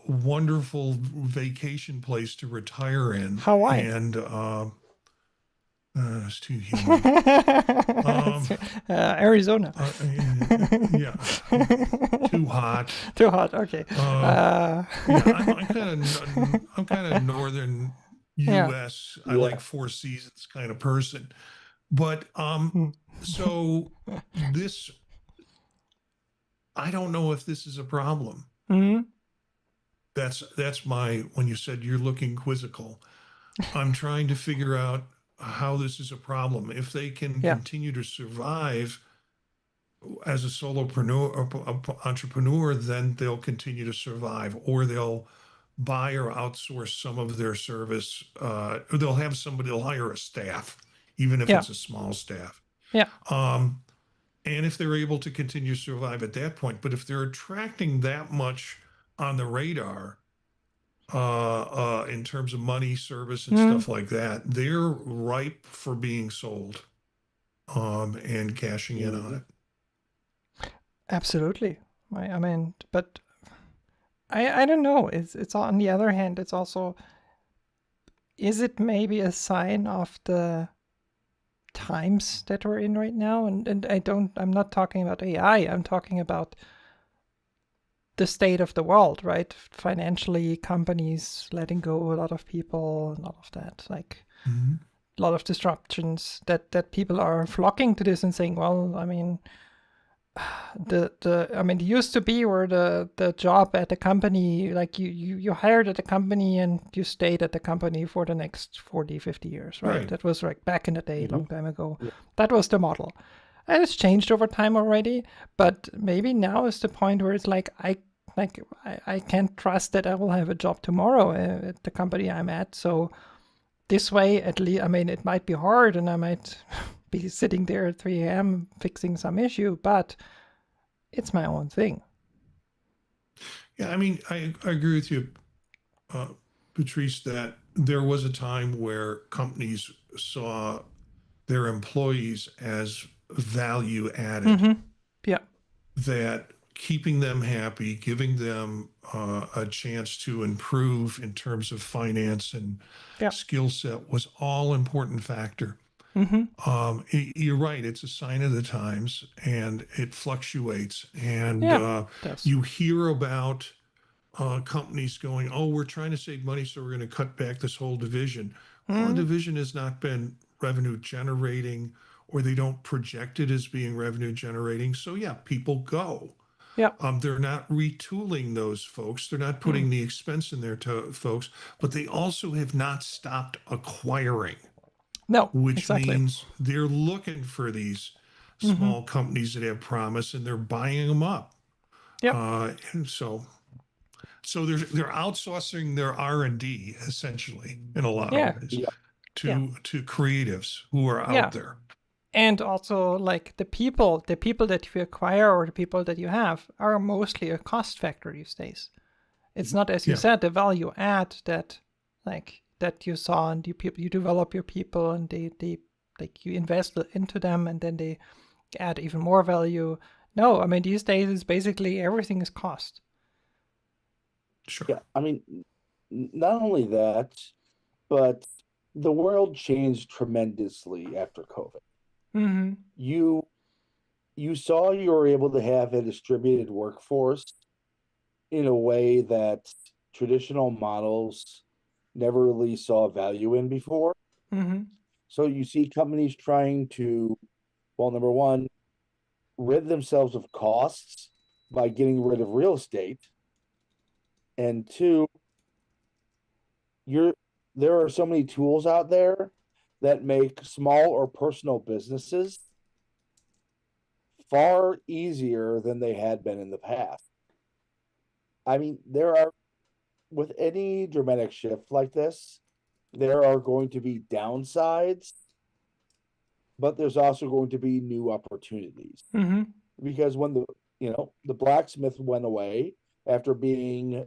wonderful vacation place to retire in. Hawaii. And it's too humid. Arizona. Yeah. Too hot. Too hot. Okay. Yeah, I'm kind of northern U.S. I like Four Seasons kind of person, but so this, I don't know if this is a problem. That's when you said you're looking quizzical. I'm trying to figure out how this is a problem. If they can continue to survive as a solopreneur or entrepreneur, then they'll continue to survive, or they'll buy or outsource some of their service. Or they'll hire a staff, even if it's a small staff. Yeah. And if they're able to continue to survive at that point, but if they're attracting that much on the radar, in terms of money, service, and stuff like that, they're ripe for being sold, and cashing in on it. Absolutely. I mean, but I don't know. It's on the other hand, it's also, is it maybe a sign of the times that we're in right now? And I'm not talking about AI. I'm talking about the state of the world, right? Financially, companies letting go a lot of people and all of that, like a lot of disruptions that people are flocking to this and saying, well, I mean, it used to be where the job at the company, like you hired at the company and you stayed at the company for the next 40, 50 years, right? That was like back in the day, a long time ago. Yeah. That was the model. And it's changed over time already, but maybe now is the point where it's like, I can't trust that I will have a job tomorrow at the company I'm at. So this way, at least, I mean, it might be hard and I might be sitting there at 3 a.m. fixing some issue, but it's my own thing. Yeah, I mean, I agree with you, Patrice, that there was a time where companies saw their employees as value added, Mm-hmm. Yeah. that keeping them happy, giving them a chance to improve in terms of finance and Yeah. skill set was all important factor. Mm-hmm. You're right. It's a sign of the times, and it fluctuates. And Yeah. It does. you hear about companies going, "Oh, we're trying to save money, so we're going to cut back this whole division." Well, a Mm-hmm. division has not been revenue generating, or they don't project it as being revenue generating. So yeah, people go. Yeah. They're not retooling those folks. They're not putting the expense in there to folks, but they also have not stopped acquiring, No, which exactly. means they're looking for these Mm-hmm. small companies that have promise and they're buying them up. Yep. And so they're outsourcing their R&D essentially in a lot Yeah. of ways Yeah. to creatives who are Yeah. out there. And also, like, the people that you acquire or the people that you have are mostly a cost factor these days. It's not, as you Yeah. said, the value add that you saw, and you develop your people, and they like, you invest into them, and then they add even more value. No, I mean, these days it's basically everything is cost. Sure. Yeah. I mean, not only that, but the world changed tremendously after COVID. Mm-hmm. You saw you were able to have a distributed workforce in a way that traditional models never really saw value in before. Mm-hmm. So you see companies trying to, well, number one, rid themselves of costs by getting rid of real estate. And two, there are so many tools out there that make small or personal businesses far easier than they had been in the past. I mean, with any dramatic shift like this, there are going to be downsides, but there's also going to be new opportunities. Mm-hmm. Because when the blacksmith went away after being,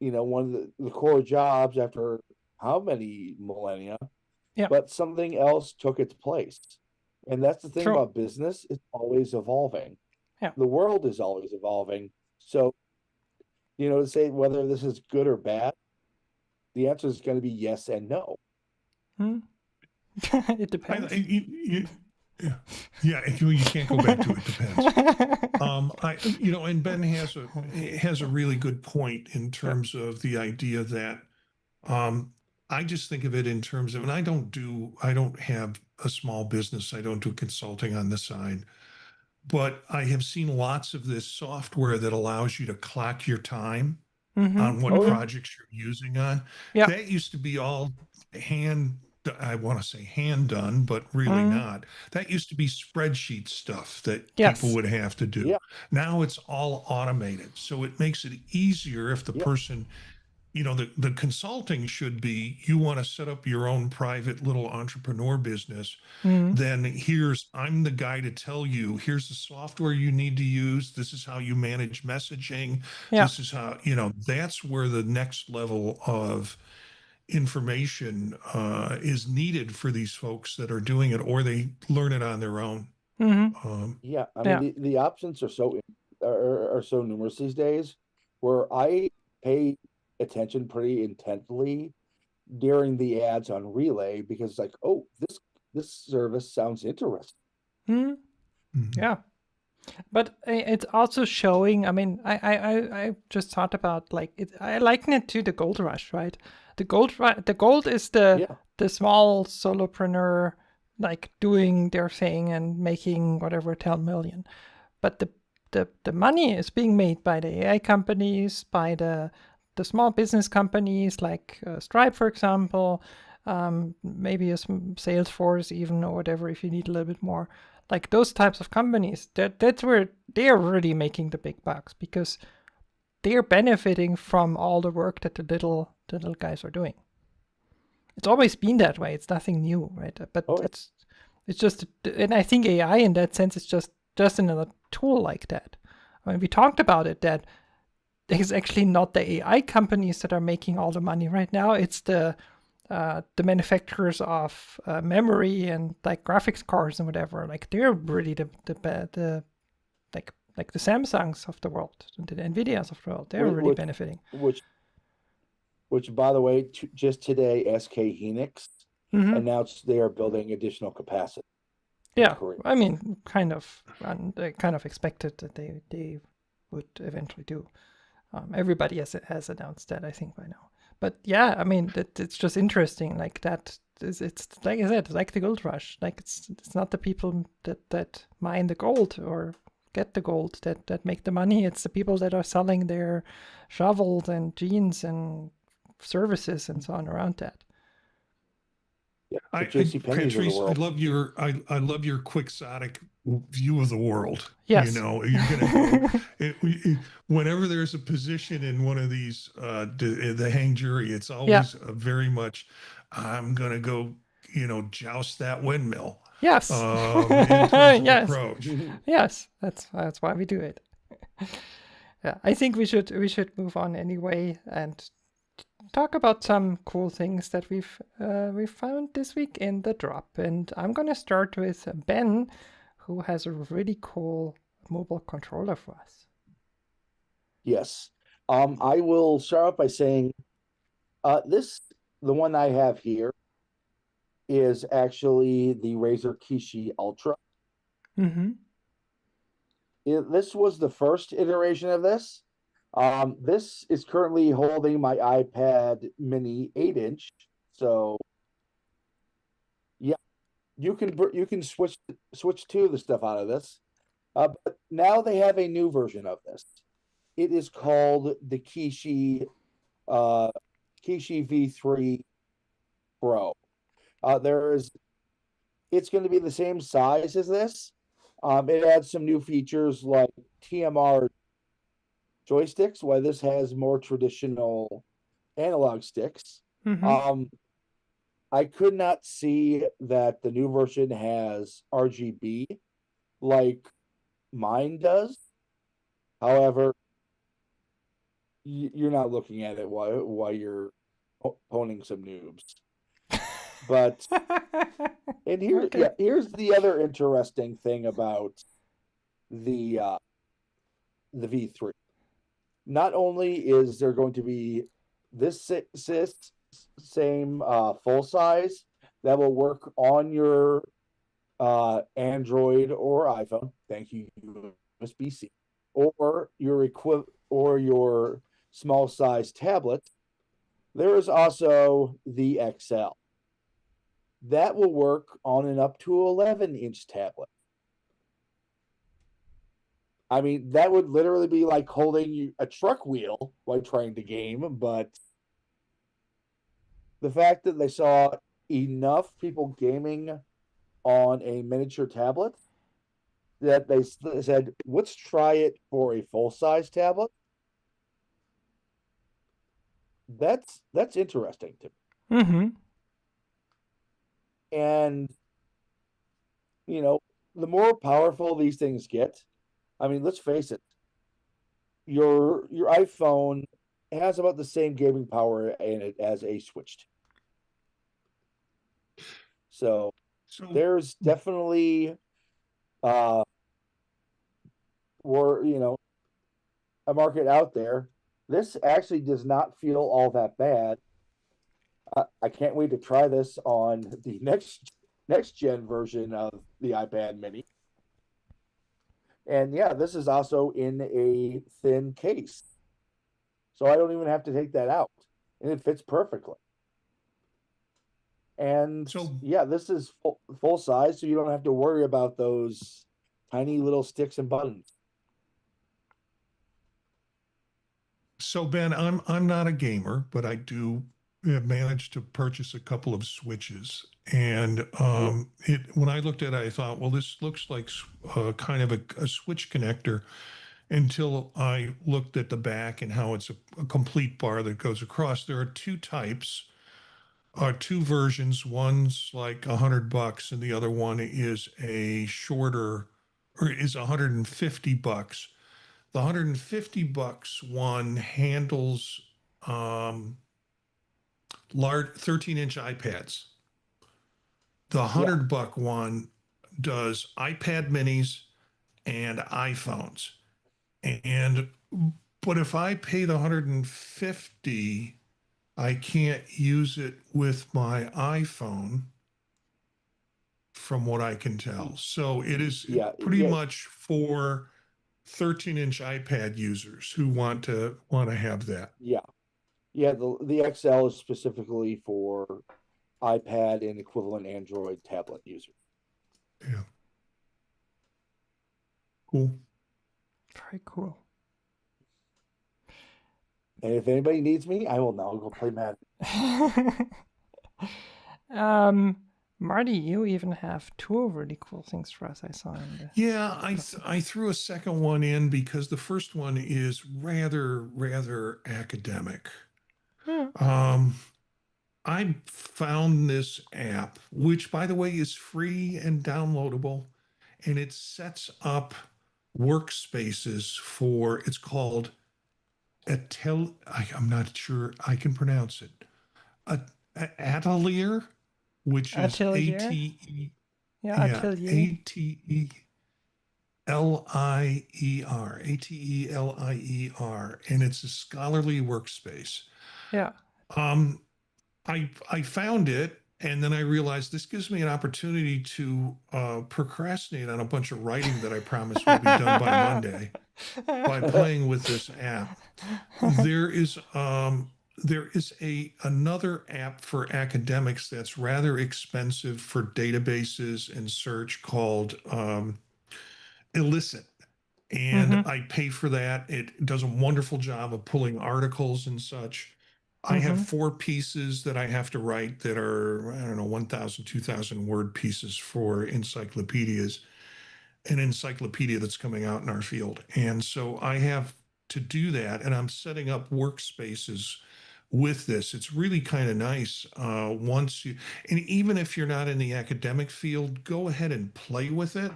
one of the core jobs after how many millennia, Yeah. but something else took its place. And that's the thing True. about business, it's always evolving. Yeah. The world is always evolving. So, to say whether this is good or bad, the answer is going to be yes and no. It depends. Yeah, you can't go back to it. Depends. And Ben has a really good point in terms of the idea that I just think of it in terms of, and I don't have a small business. I don't do consulting on the side, but I have seen lots of this software that allows you to clock your time on what projects you're using on. Yeah. That used to be all I want to say hand done, but really not. That used to be spreadsheet stuff that people would have to do. Yeah. Now it's all automated. So it makes it easier if the person, the consulting should be, you want to set up your own private little entrepreneur business. Then I'm the guy to tell you, here's the software you need to use. This is how you manage messaging. Yeah. This is how, that's where the next level of information is needed for these folks that are doing it, or they learn it on their own. Yeah, I mean, the options are so numerous these days, where I pay attention pretty intently during the ads on Relay, because it's like, oh, this service sounds interesting. Yeah, but it's also showing. I mean, I just thought about, like, I liken it to the gold rush, right? The gold is the small solopreneur, like, doing their thing and making whatever 10 million, but the money is being made by the AI companies, by the small business companies like Stripe, for example, maybe a Salesforce even, or whatever, if you need a little bit more. Like those types of companies, that's where they're really making the big bucks, because they're benefiting from all the work that the little guys are doing. It's always been that way. It's nothing new, right? But It's just, and I think AI in that sense is just another tool like that. I mean, we talked about it, that it's actually not the AI companies that are making all the money right now. It's the manufacturers of memory and like graphics cards and whatever. Like they're really the like the Samsungs of the world, and the Nvidias of the world. They're really benefiting. Which by the way, just today, SK Hynix announced they are building additional capacity. Yeah, I mean, kind of expected that they would eventually do. Everybody has announced that, I think, by now. But yeah, I mean, it's just interesting. Like that, it's like I said, like the gold rush. Like it's not the people that mine the gold or get the gold that make the money. It's the people that are selling their shovels and jeans and services and so on around that. Yeah, Patrice, I love your quixotic view of the world. Yes. You know, you're gonna go whenever there's a position in one of these the hang jury, it's always very much I'm gonna go, joust that windmill. Yes. In terms of yes. approach. Yes, that's why we do it. Yeah, I think we should move on anyway and talk about some cool things that we've found this week in the drop. And I'm gonna start with Ben, who has a really cool mobile controller for us. Yes. I will start off by saying the one I have here is actually the Razer Kishi Ultra. This was the first iteration of this. This is currently holding my iPad mini 8-inch. So yeah, you can switch to the stuff out of this. But now they have a new version of this. It is called the Kishi V3 Pro. It's going to be the same size as this. It adds some new features like TMR joysticks, while this has more traditional analog sticks. I could not see that the new version has RGB like mine does. However, you're not looking at it while you're honing some noobs. But and here's the other interesting thing about the V3. Not only is there going to be this same full size that will work on your Android or iPhone, thank you USB-C, or your small size tablet, there is also the XL. That will work on an up to 11-inch tablet. I mean, that would literally be like holding a truck wheel while trying to game, but the fact that they saw enough people gaming on a miniature tablet that they said, let's try it for a full-size tablet. That's interesting to me. And the more powerful these things get, I mean, let's face it, your iPhone has about the same gaming power in it as a Switch. So there's definitely a market out there. This actually does not feel all that bad. I can't wait to try this on the next gen version of the iPad mini. And yeah, this is also in a thin case. So I don't even have to take that out. And it fits perfectly. And this is full size, so you don't have to worry about those tiny little sticks and buttons. So Ben, I'm not a gamer, but I do manage to purchase a couple of Switches. And when I looked at it, I thought, well, this looks like kind of a Switch connector, until I looked at the back and how it's a complete bar that goes across. There are two types. two versions. One's like $100 and the other one is a shorter, or is $150. The $150 one handles large 13-inch iPads. The $100 one does iPad minis and iPhones. And but if I pay the 150, I can't use it with my iPhone from what I can tell. So it is pretty much for 13-inch iPad users who want to have that. Yeah. The XL is specifically for iPad and equivalent Android tablet users. Yeah. Cool. Very cool. And if anybody needs me, I will now go play Madden. Marty, you even have two really cool things for us. I saw in the. Yeah, I threw a second one in because the first one is rather academic. I found this app, which by the way is free and downloadable, and it sets up workspaces for. It's called I'm not sure I can pronounce it. Atelier, which is Atelier? ATE. Yeah, Atelier. ATELIER, and it's a scholarly workspace. Yeah. I found it, and then I realized this gives me an opportunity to procrastinate on a bunch of writing that I promised would be done by Monday by playing with this app. There is another app for academics that's rather expensive for databases and search called Illicit. And I pay for that. It does a wonderful job of pulling articles and such. I have 4 pieces that I have to write that are, I don't know, 1,000, 2,000 word pieces for encyclopedias, an encyclopedia that's coming out in our field. And so I have to do that, and I'm setting up workspaces with this. It's really kind of nice. And even if you're not in the academic field, go ahead and play with it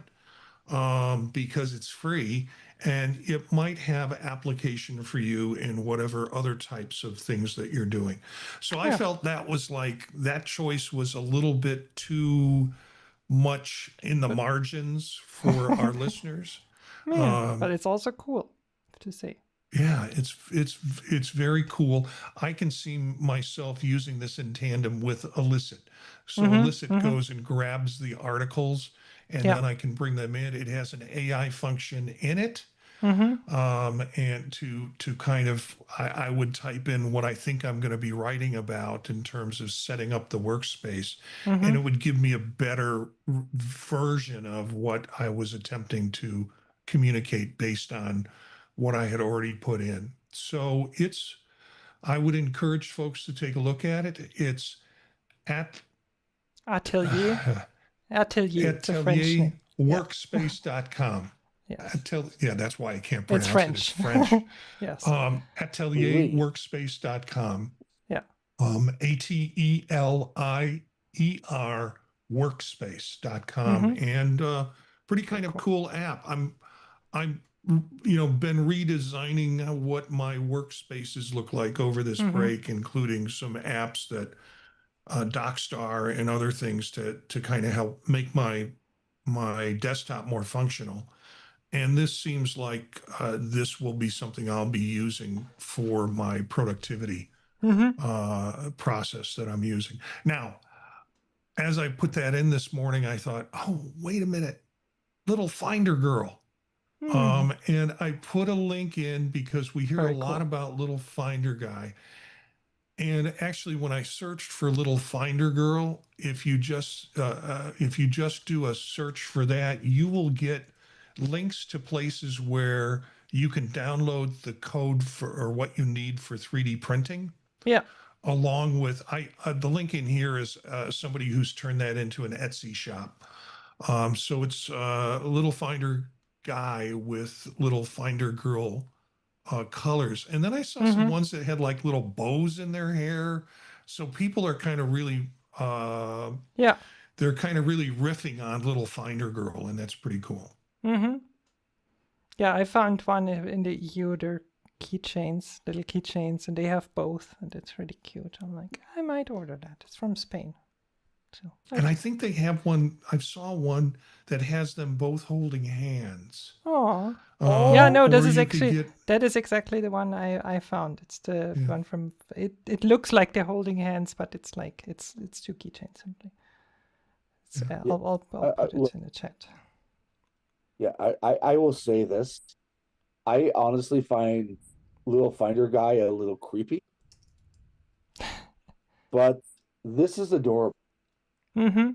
because it's free. And it might have application for you in whatever other types of things that you're doing. So I felt that choice was a little bit too much in the margins for our listeners. Yeah, but it's also cool to see. Yeah, it's very cool. I can see myself using this in tandem with Illicit. So Illicit goes and grabs the articles, and then I can bring them in. It has an AI function in it. And to kind of, I would type in what I think I'm going to be writing about in terms of setting up the workspace, and it would give me a better version of what I was attempting to communicate based on what I had already put in. So I would encourage folks to take a look at it. It's at Atelier. Atelier. It's a French name. Workspace.com. Yes. That's why I can't pronounce it's French. It's French. Yes. Atelierworkspace.com. Yeah. ATELIER workspace.com. And pretty kind of cool app. I'm been redesigning what my workspaces look like over this break, including some apps that DocStar and other things to kind of help make my desktop more functional. And this seems like this will be something I'll be using for my productivity process that I'm using. Now, as I put that in this morning, I thought, oh, wait a minute, Little Finder Girl. And I put a link in because we hear a lot about Little Finder Guy. And actually, when I searched for Little Finder Girl, if you just do a search for that, you will get links to places where you can download the code or what you need for 3D printing. Yeah. Along with the link in here is somebody who's turned that into an Etsy shop. So it's a Little Finder Guy with Little Finder Girl colors. And then I saw some ones that had like little bows in their hair, So people are kind of really, Yeah. they're kind of really riffing on Little Finder Girl, and that's pretty cool. Mm-hmm. Yeah, I found one in the EU. They're keychains, little keychains, and they have both, and it's really cute. I'm like, I might order that. It's from Spain. So And I think they have one, I saw one that has them both holding hands. Oh. Yeah, no, this Or is you could actually get, that is exactly the one I found. It's the yeah, one from it looks like they're holding hands, but it's like it's two keychains simply. It's, yeah. Yeah. I'll put it Look, in the chat. yeah, I will say this. I honestly find Little Finder Guy a little creepy, but this is adorable. Mm-hmm.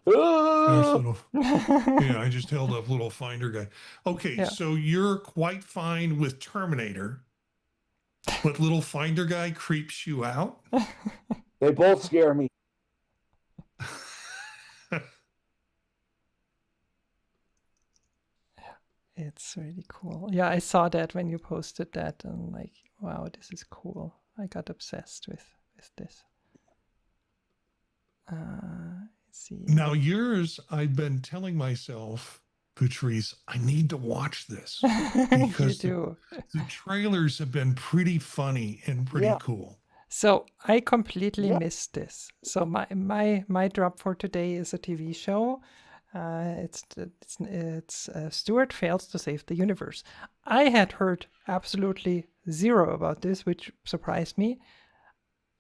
There's Ah! little, yeah, I just held up Little Finder Guy. Okay, Yeah. so you're quite fine with Terminator, but Little Finder Guy creeps you out? They both scare me. It's really cool. Yeah, I saw that when you posted that, and I'm like, wow, this is cool. I got obsessed with this. Let's see. Now yours, I've been telling myself, Patrice, I need to watch this You because do. the trailers have been pretty funny and pretty Yeah. cool. So I completely Yeah. missed this. So my drop for today is a TV show. It's Stuart Fails to Save the Universe. I had heard absolutely zero about this, which surprised me.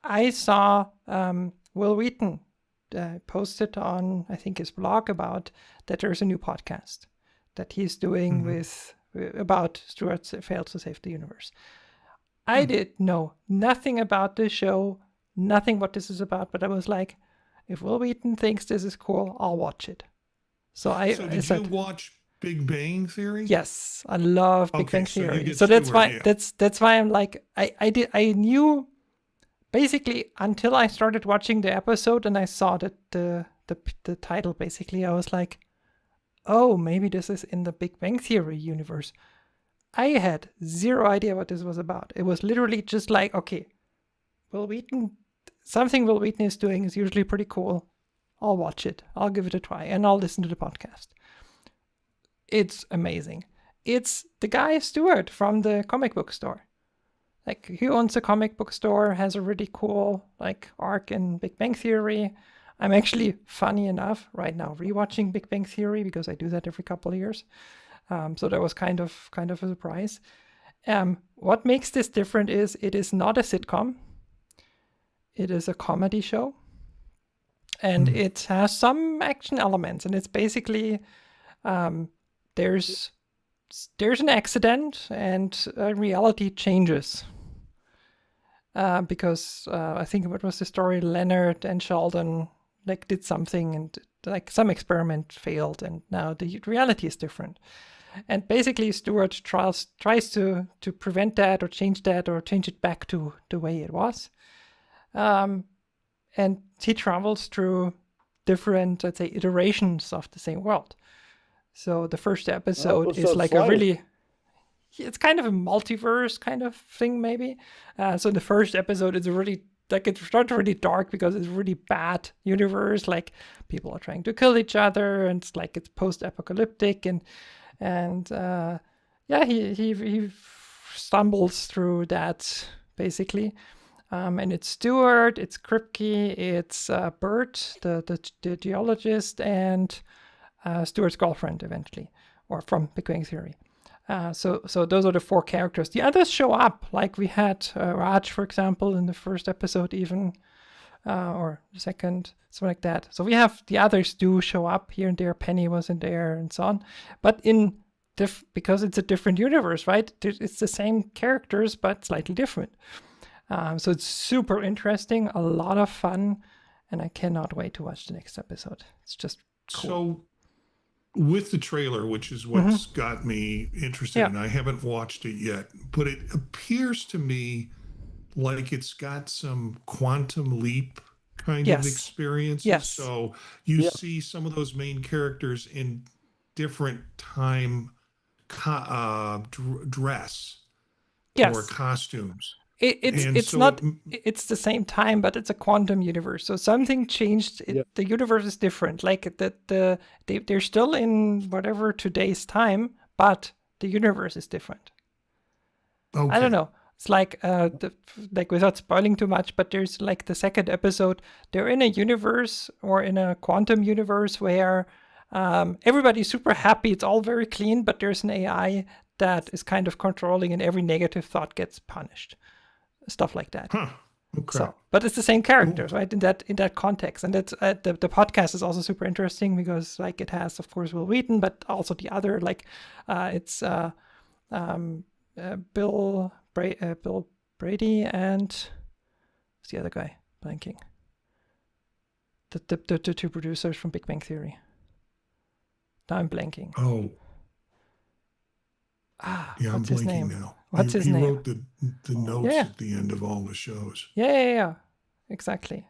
I saw Will Wheaton posted on, I think, his blog about that there's a new podcast that he's doing about Stuart Fails to Save the Universe. I did know nothing about this show, nothing what this is about, but I was like, if Will Wheaton thinks this is cool, I'll watch it. So did said, you watch Big Bang Theory? Yes, I love Big Bang Okay, so you Theory. get So that's Stewart, why yeah. that's why I'm like I knew basically until I started watching the episode and I saw that the title basically, I was like, oh, maybe this is in the Big Bang Theory universe. I had zero idea what this was about. It was literally just like, okay, something Will Wheaton is doing is usually pretty cool. I'll watch it. I'll give it a try and I'll listen to the podcast. It's amazing. It's the guy Stuart from the comic book store. Like, he owns a comic book store, has a really cool like arc in Big Bang Theory. I'm actually, funny enough, right now rewatching Big Bang Theory because I do that every couple of years. So that was kind of a surprise. What makes this different is it is not a sitcom. It is a comedy show. And it has some action elements. And it's basically, there's an accident and reality changes. Because I think what was the story? Leonard and Sheldon like did something and like some experiment failed and now the reality is different. And basically Stuart tries to prevent that or change it back to the way it was. And he travels through different, let's say, iterations of the same world. So the first episode is like a really, it's kind of a multiverse kind of thing maybe. So the first episode is really, like, it starts really dark because it's a really bad universe. Like, people are trying to kill each other and it's like it's post-apocalyptic and he stumbles through that basically. And it's Stuart, it's Kripke, it's Bert, the geologist, and Stuart's girlfriend eventually, or from Big Bang Theory. So those are the four characters. The others show up, like we had Raj, for example, in the first episode even, or the second, something like that. So we have the others do show up here and there. Penny was in there and so on. But because it's a different universe, right? It's the same characters, but slightly different. So it's super interesting, a lot of fun, and I cannot wait to watch the next episode. It's just cool. So with the trailer, which is what's got me interested, and I haven't watched it yet, but it appears to me like it's got some quantum leap kind of experiences. Yes. So you see some of those main characters in different time dress or costumes. It's the same time, but it's a quantum universe. So something changed. The universe is different. Like they're still in whatever today's time, but the universe is different. Okay. I don't know. It's like like without spoiling too much, but there's like the second episode. They're in a universe or in a quantum universe where everybody's super happy. It's all very clean, but there's an AI that is kind of controlling, and every negative thought gets punished. Stuff like that. Huh. Okay. So, but it's the same characters, right? In that context, and that's the podcast is also super interesting because like it has, of course, Will Wheaton, but also the other like it's Bill Brady and what's the other guy? Blanking. The two producers from Big Bang Theory. Now I'm blanking. Oh. Yeah, what's I'm his blanking name? now. What's his name? He wrote the notes at the end of all the shows. Yeah. Exactly.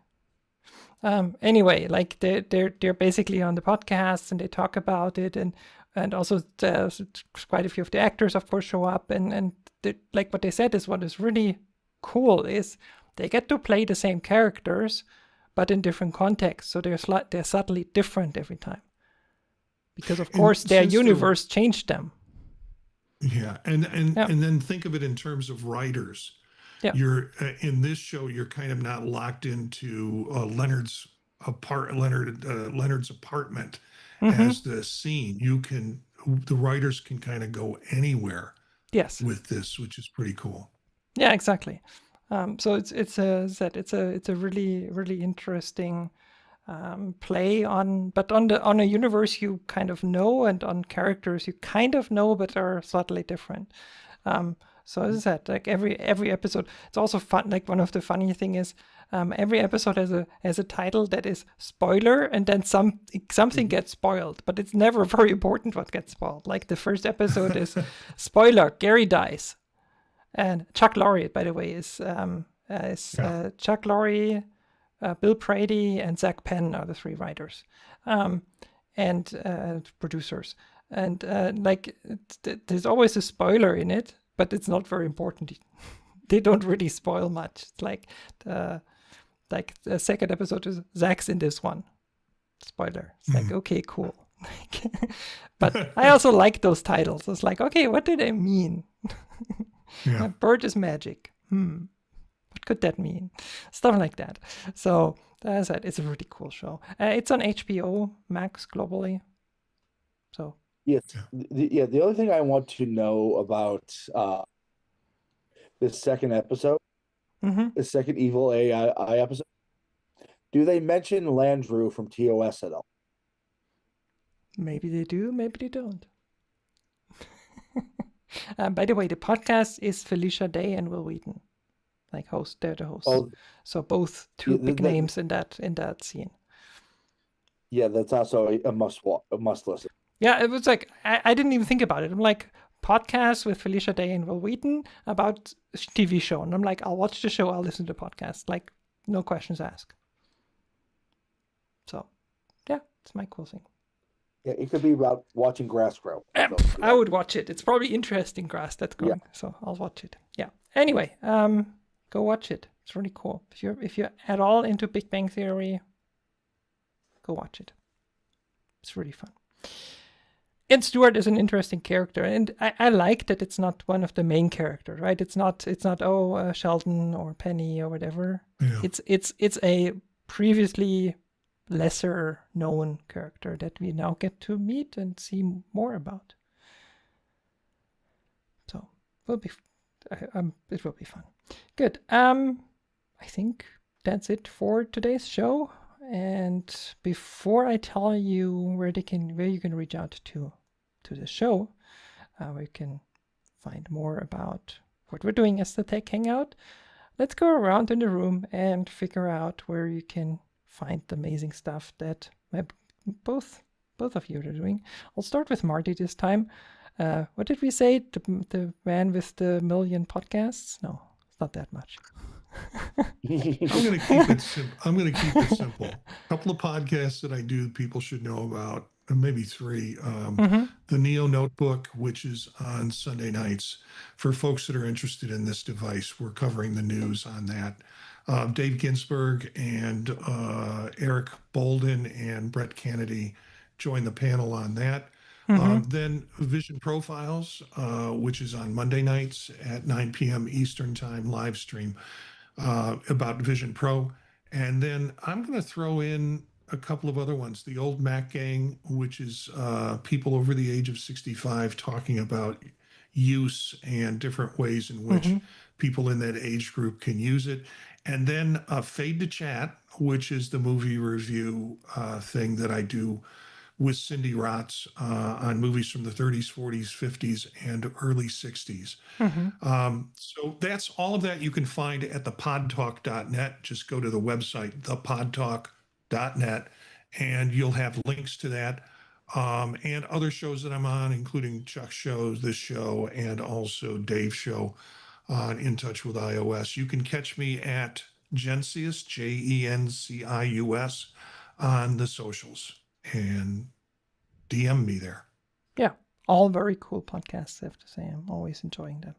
Anyway, like they're basically on the podcast and they talk about it, and also quite a few of the actors, of course, show up, and like what they said is what is really cool is they get to play the same characters, but in different contexts. So they're subtly different every time, because of course their universe changed them. Yeah, and then think of it in terms of writers. Yeah. You're in this show. You're kind of not locked into Leonard's apartment as the scene. The writers can kind of go anywhere. Yes. With this, which is pretty cool. Yeah, exactly. So it's a really really interesting play on a universe you kind of know, and on characters you kind of know but are slightly different. So as I said, like every episode, it's also fun. Like one of the funny thing is every episode has a title that is spoiler, and then something gets spoiled, but it's never very important what gets spoiled. Like the first episode is spoiler, Gary dies, and Chuck Lorre, by the way, is Chuck Lorre, Bill Brady, and Zach Penn are the three writers and producers. And there's always a spoiler in it, but it's not very important. They don't really spoil much. It's like the second episode is Zach's in this one. Spoiler. It's like, okay, cool. But I also like those titles. It's like, okay, what do they mean? Yeah. Bird is magic. What could that mean? Stuff like that. So as I said, it's a really cool show. It's on HBO Max globally. So yes, the other thing I want to know about this second episode, the second evil AI episode, do they mention Landrew from TOS at all? Maybe they do, maybe they don't. By the way, the podcast is Felicia Day and Will Wheaton, like host. They're the hosts. Oh, so both two big names in that scene. Yeah, that's also a must listen. Yeah, it was like I didn't even think about it. I'm like, podcast with Felicia Day and Will Wheaton about TV show, and I'm like, I'll watch the show, I'll listen to the podcast, like no questions asked. So, yeah, it's my cool thing. Yeah, it could be about watching grass grow. So, I would watch it. It's probably interesting grass that's growing, so I'll watch it. Yeah. Anyway, go watch it. It's really cool. If you're at all into Big Bang Theory, go watch it. It's really fun. And Stewart is an interesting character, and I like that it's not one of the main characters, right? It's not Sheldon or Penny or whatever. Yeah. It's a previously lesser known character that we now get to meet and see more about. So it will be fun. Good. I think that's it for today's show. And before I tell you where you can reach out to the show, where you can find more about what we're doing as the Tech Hangout, let's go around in the room and figure out where you can find the amazing stuff that both of you are doing. I'll start with Marty this time. What did we say? The man with the million podcasts? No, it's not that much. I'm going to keep it simple. A couple of podcasts that I do people should know about. maybe 3. Mm-hmm. The Neo Notebook, which is on Sunday nights. For folks that are interested in this device, we're covering the news on that. Dave Ginsburg and Eric Bolden and Brett Kennedy join the panel on that. Mm-hmm. Then Vision Profiles, which is on Monday nights at 9 p.m. Eastern Time, live stream about Vision Pro. And then I'm going to throw in a couple of other ones. The Old Mac Gang, which is people over the age of 65 talking about use and different ways in which Mm-hmm. people in that age group can use it. And then Fade to Chat, which is the movie review thing that I do with Cindy Rotz on movies from the 30s, 40s, 50s, and early 60s. Mm-hmm. So that's all of that you can find at thepodtalk.net. Just go to the website, thepodtalk.net, and you'll have links to that and other shows that I'm on, including Chuck's shows, this show, and also Dave's show on In Touch with iOS. You can catch me at Gencius, Jencius, on the socials and DM me there. Yeah, all very cool podcasts, I have to say. I'm always enjoying them.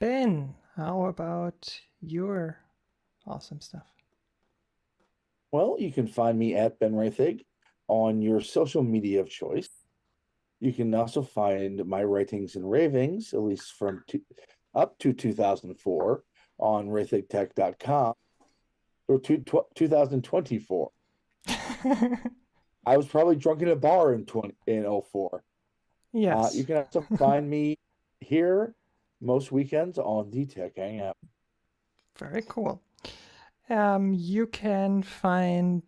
Ben, how about your awesome stuff? Well, you can find me at Ben Rathig on your social media of choice. You can also find my writings and ravings, at least from up to 2004, on rathigtech.com or 2024. I was probably drunk in a bar in 04. Yes. You can also find me here most weekends on the Tech Hangout. Very cool. You can find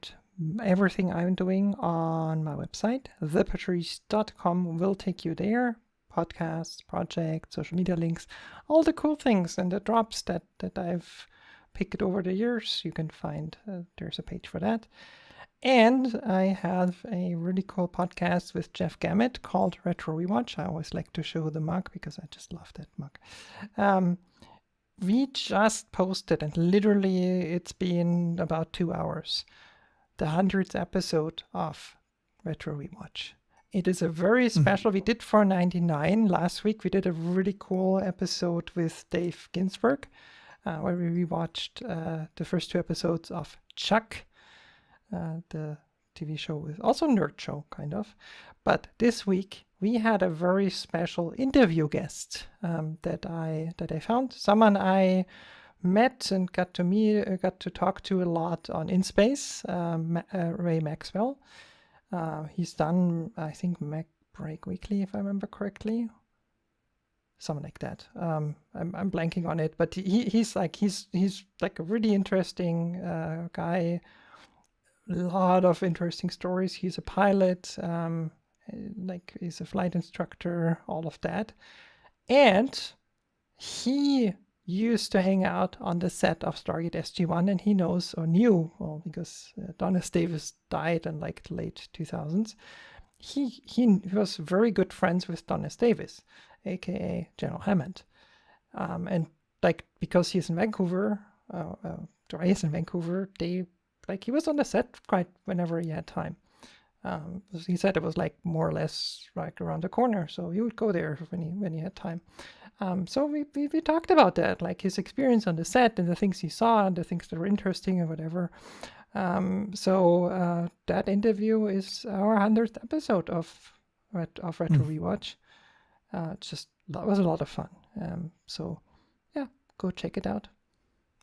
everything I'm doing on my website. thepatrice.com will take you there. Podcasts, projects, social media links, all the cool things and the drops that I've picked over the years. You can find, there's a page for that. And I have a really cool podcast with Jeff Gamet called Retro Rewatch. I always like to show the mug because I just love that mug. We just posted, and literally it's been about 2 hours, the 100th episode of Retro Rewatch. It is a very special, we did 499 last week. We did a really cool episode with Dave Ginsburg, where we rewatched the first 2 episodes of Chuck, the TV show with also nerd show kind of. But this week we had a very special interview guest that I found, someone I met and got to talk to a lot on InSpace, Ray Maxwell. He's done, I think, Mac Break Weekly, if I remember correctly, something like that. I'm blanking on it, but he's like a really interesting guy. A lot of interesting stories. He's a pilot, like he's a flight instructor, all of that. And he used to hang out on the set of Stargate SG-1, and he knows or knew, well, because Donis Davis died in like the late 2000s. He was very good friends with Donis Davis, aka General Hammond, and like because he's in Vancouver, Ray is in Vancouver, he was on the set quite whenever he had time. He said it was like more or less like around the corner, so he would go there when he had time. So we talked about that, like his experience on the set and the things he saw and the things that were interesting and whatever. So that interview is our 100th episode of Retro Rewatch. That was a lot of fun. So yeah, go check it out.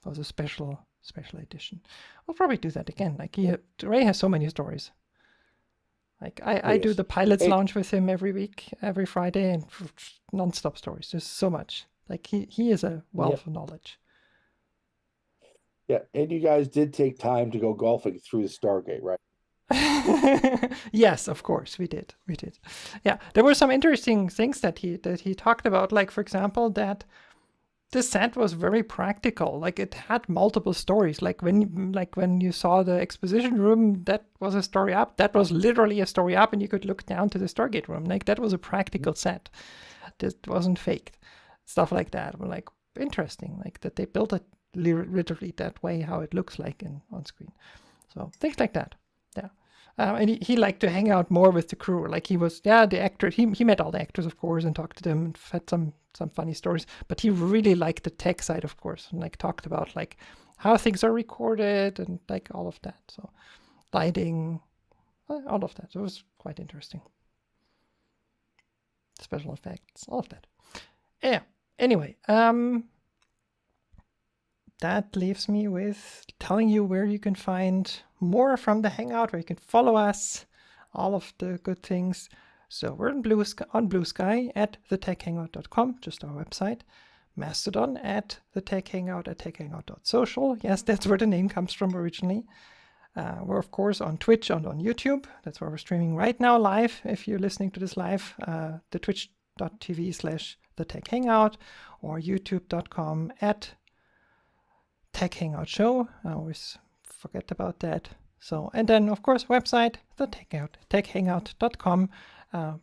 It was a special edition. We'll probably do that again. Like Ray has so many stories. Like I do the Pilots Lounge with him every week, every Friday, and non-stop stories. There's so much. Like he is a wealth of knowledge. Yeah, and you guys did take time to go golfing through the Stargate, right? Yes, of course we did. Yeah, there were some interesting things that he talked about. Like for example, that the set was very practical. Like it had multiple stories. Like when you saw the exposition room, that was a story up. That was literally a story up, and you could look down to the Stargate room. Like that was a practical set. That wasn't faked. Stuff like that were like interesting. Like that they built it literally that way, how it looks like on screen. So things like that. Yeah. And he liked to hang out more with the crew. Like he was, the actor. He met all the actors, of course, and talked to them and had some funny stories. But he really liked the tech side, of course, and like talked about like how things are recorded and like all of that. So lighting, all of that. It was quite interesting. Special effects, all of that. Yeah. Anyway, that leaves me with telling you where you can find more from the Hangout, where you can follow us, all of the good things. So we're on Blue Sky at thetechhangout.com, just our website. Mastodon at thetechhangout at techhangout.social. Yes, that's where the name comes from originally. We're, of course, on Twitch and on YouTube. That's where we're streaming right now live. If you're listening to this live, the twitch.tv/thetechhangout or youtube.com at Tech Hangout Show. I always forget about that. So, and then, of course, website, the techhangout.com.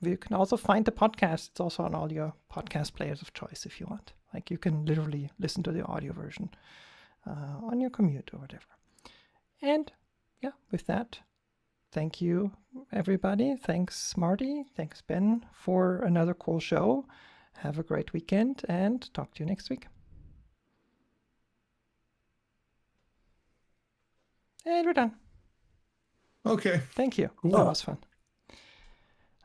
You can also find the podcast. It's also on all your podcast players of choice if you want. Like you can literally listen to the audio version on your commute or whatever. And yeah, with that, thank you, everybody. Thanks, Marty. Thanks, Ben, for another cool show. Have a great weekend and talk to you next week. And we're done. Okay. Thank you. Cool. That was fun.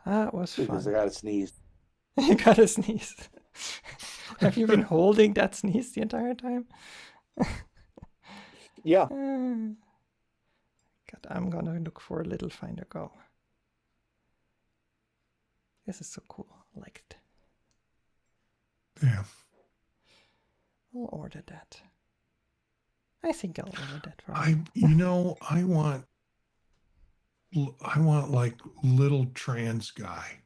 That was Because I fun. gotta sneeze. You gotta sneeze. Have you been holding that sneeze the entire time? Yeah. God, I'm gonna look for a little Finder Go. This is so cool. I like it. Yeah. I'll order that. I think I'll order that for I want like little trans guy.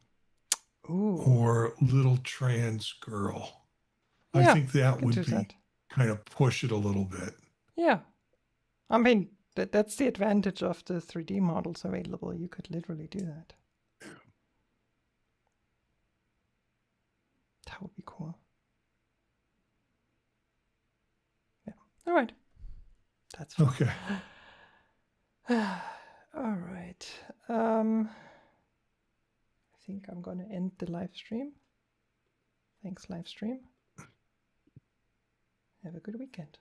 Ooh. Or little trans girl. Yeah, I think that would be that. kind of push it a little bit. Yeah. I mean, that's the advantage of the 3D models available. You could literally do that. That would be cool. Yeah. All right. That's fine. Okay. All right. I think I'm going to end the live stream. Thanks, live stream. Have a good weekend.